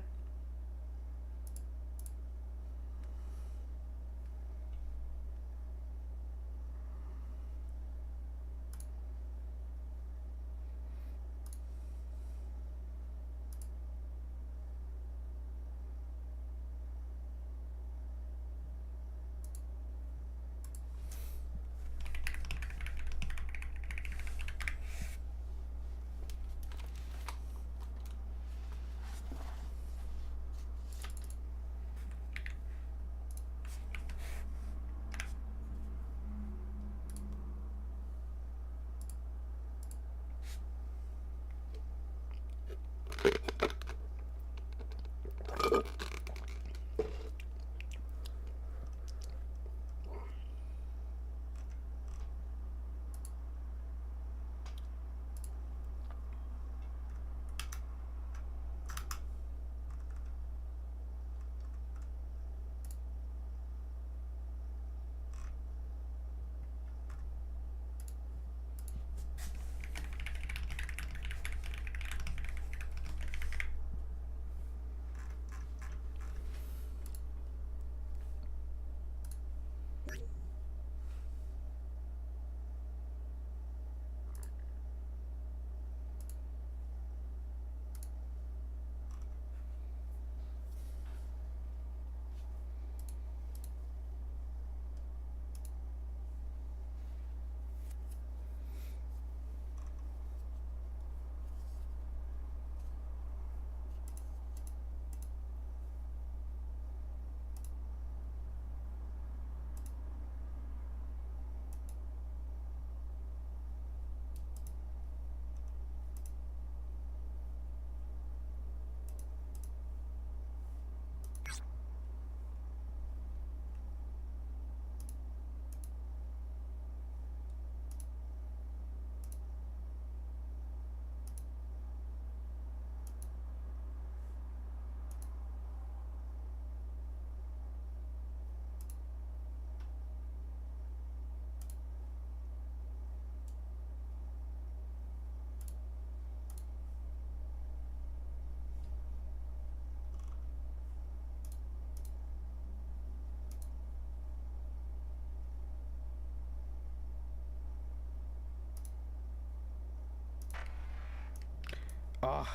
Oh.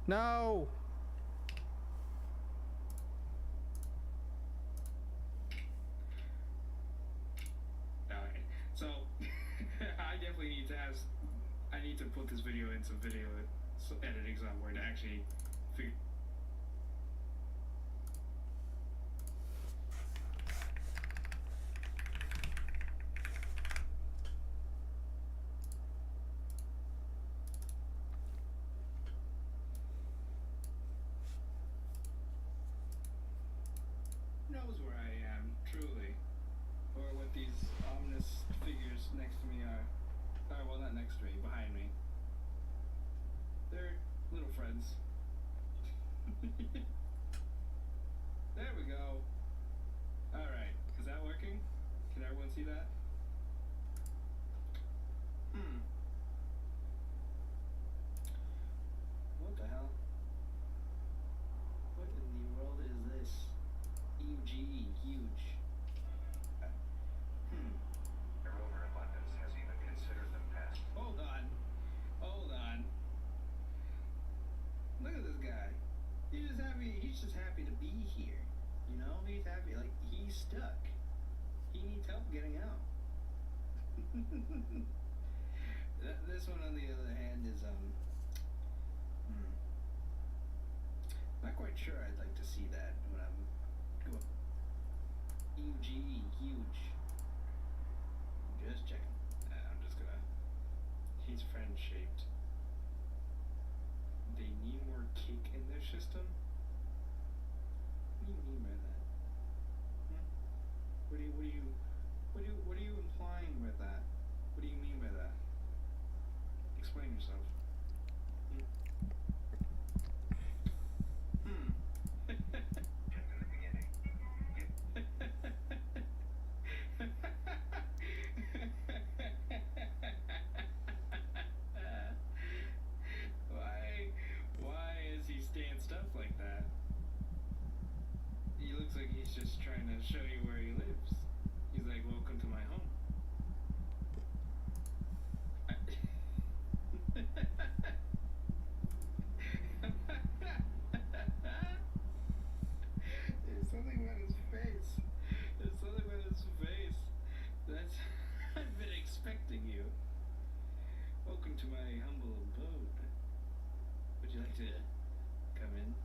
No! Alright. I need to put this video in some video editing software to actually figure. Knows where I am, truly. Or what these ominous figures next to me are. Well, not next to me, behind me. They're little friends. There we go. Alright, is that working? Can everyone see that? What the hell? What in the world is this? EUGE, huge. Their overabundance has even considered them pests. Hold on. Hold on. Look at this guy. He's just happy to be here. You know? He's happy. Like, he's stuck. He needs help getting out. This one, on the other hand, is, not quite sure I'd like to see that when I'm going. EUGE, huge. Just checking. I'm just gonna. He's friend-shaped. They need more cake in their system? What do you mean by that? What are you implying by that? What do you mean by that? Explain yourself. Just in the beginning. Why is he stanced up like that? He looks like he's just trying to show you where he lives. He's like, welcome to my home. There's something about his face. There's something about his face. That's... I've been expecting you. Welcome to my humble abode. Would you like to come in?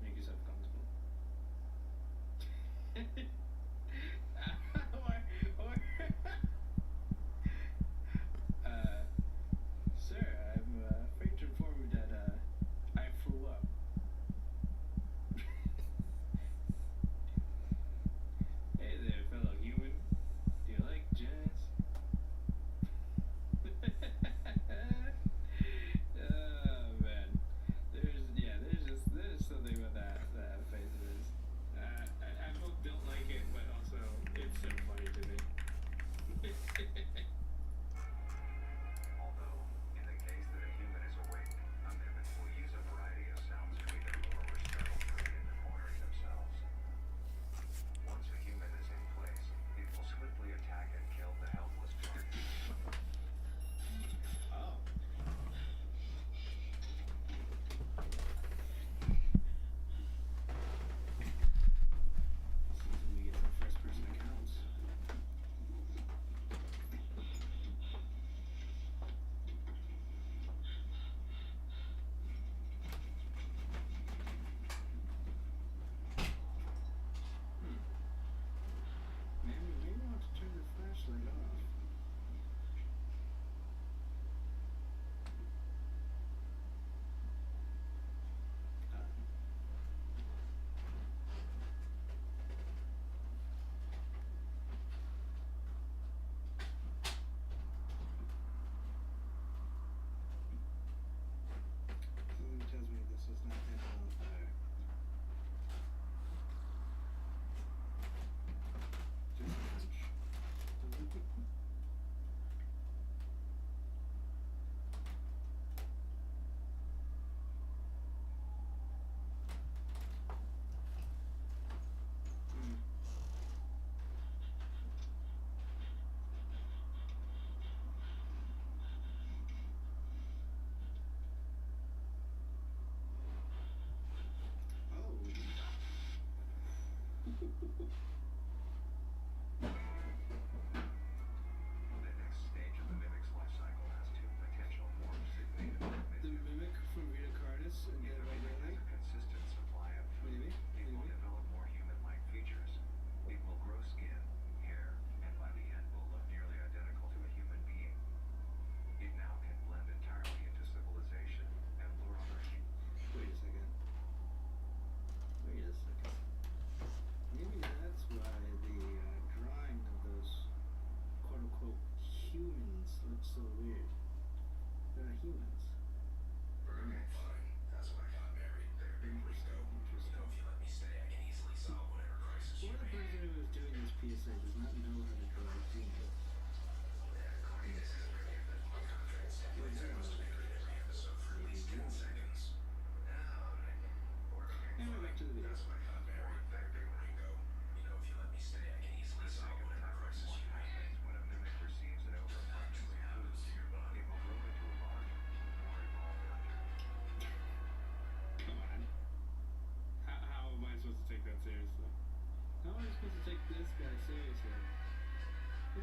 Make yourself comfortable. Sir, I'm afraid to inform you that I flew up. Hey there, fellow human. Do you like jazz? Oh man, there's something about that face of his. I both don't like it, but also it's so funny to me. Although, in the case that a human is awake, a mimic will use a variety of sounds to either lure or startle prey into cornering themselves. Once a human is in place, it will swiftly attack and kill the helpless target. Oh. Seems when we get some first person accounts. Maybe I want to turn the flashlight off. Something tells me this was not meant on fire. Just a hunch. The next stage of the mimic's life cycle has two potential forms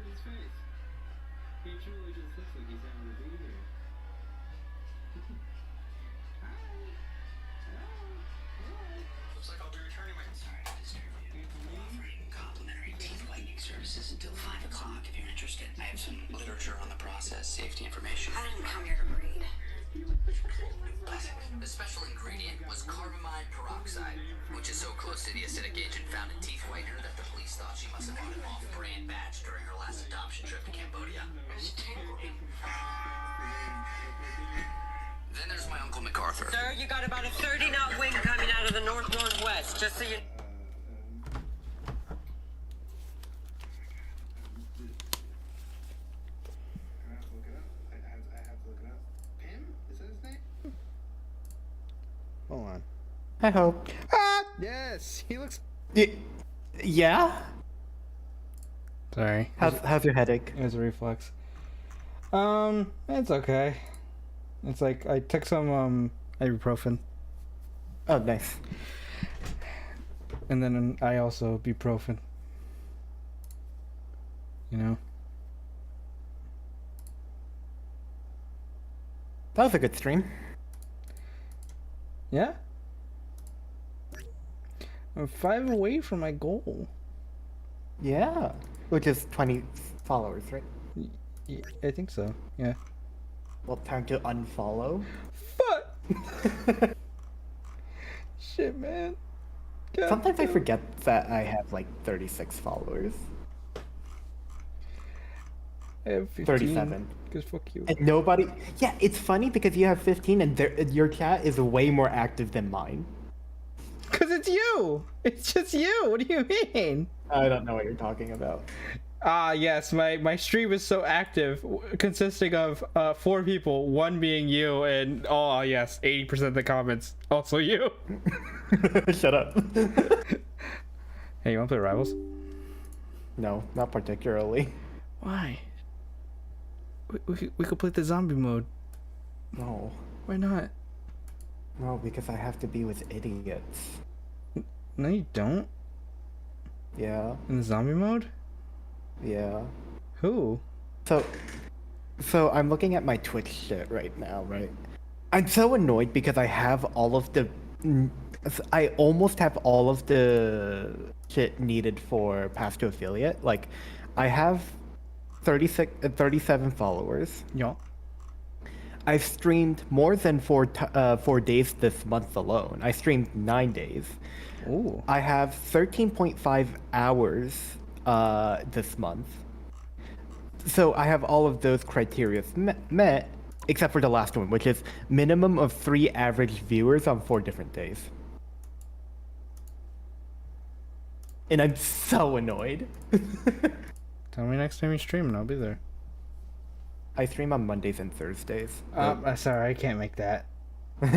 his face. He truly just looks like he's happy to be here. Hi. Hello. Hello. Looks like I'll be returning my... Sorry to disturb you. Offering complimentary teeth whitening services until 5 o'clock if you're interested. I have some literature on the process, safety information. I didn't come here to read. Classic. The special ingredient was carbamide peroxide, which is so close to the acidic agent found in teeth whitener that the police thought she must have bought an off-brand batch during her last adoption trip to Cambodia. It's tingling. Then there's my Uncle MacArthur. Sir, you got about a 30-knot wind coming out of the north-northwest, just so you... I have to look it up. I have to look it up. Pim? Is that his name? Hold on. I hope. Ah! Yes! He looks... Yeah? Sorry. How's your headache? It was a reflex. It's okay. It's like, I took some, ibuprofen. Oh, nice. And then I also ibuprofen. You know? That was a good stream. Yeah? I'm 5 away from my goal. Yeah. Which is 20 followers, right? I think so, yeah. Well, time to unfollow. Fuck! Shit, man. God Sometimes I damn. forget that I have like 36 followers. I have 15. 37. Because fuck you. And nobody... Yeah, it's funny because you have 15 and your chat is way more active than mine. Because it's you! It's just you! What do you mean? I don't know what you're talking about. Ah, yes, my stream is so active, consisting of 4 people, 1 being you, and oh yes, 80% of the comments also you. Shut up. Hey, you wanna play Rivals? No, not particularly. Why? We could play the zombie mode. No. Why not? No, because I have to be with idiots. No, you don't. Yeah. In the zombie mode? Yeah. Who? So I'm looking at my Twitch shit right now, right? I'm so annoyed because I have all of the... I almost have all of the shit needed for Path to Affiliate. Like, I have 37 followers. Yeah. I've streamed more than 4 days this month alone. I streamed 9 days. Ooh. I have 13.5 hours this month. So I have all of those criteria met, except for the last one, which is minimum of 3 average viewers on 4 different days. And I'm so annoyed. Tell me next time you stream and I'll be there. I stream on Mondays and Thursdays. Sorry, I can't make that. No,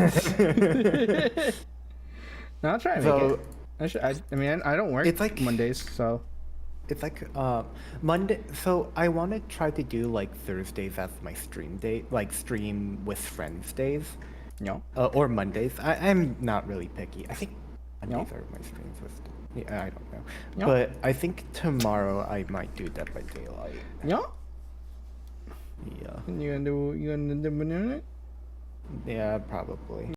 I'll try to make it. I mean, I don't work It's like- Mondays, so... It's like Monday. So I want to try to do like Thursdays as my stream day, like stream with friends days. No. Or Mondays. I'm not really picky. I think Mondays No. are my streams with. Yeah, I don't know. No. But I think tomorrow I might do Dead by Daylight. No? Yeah. You gonna do it? Yeah, probably.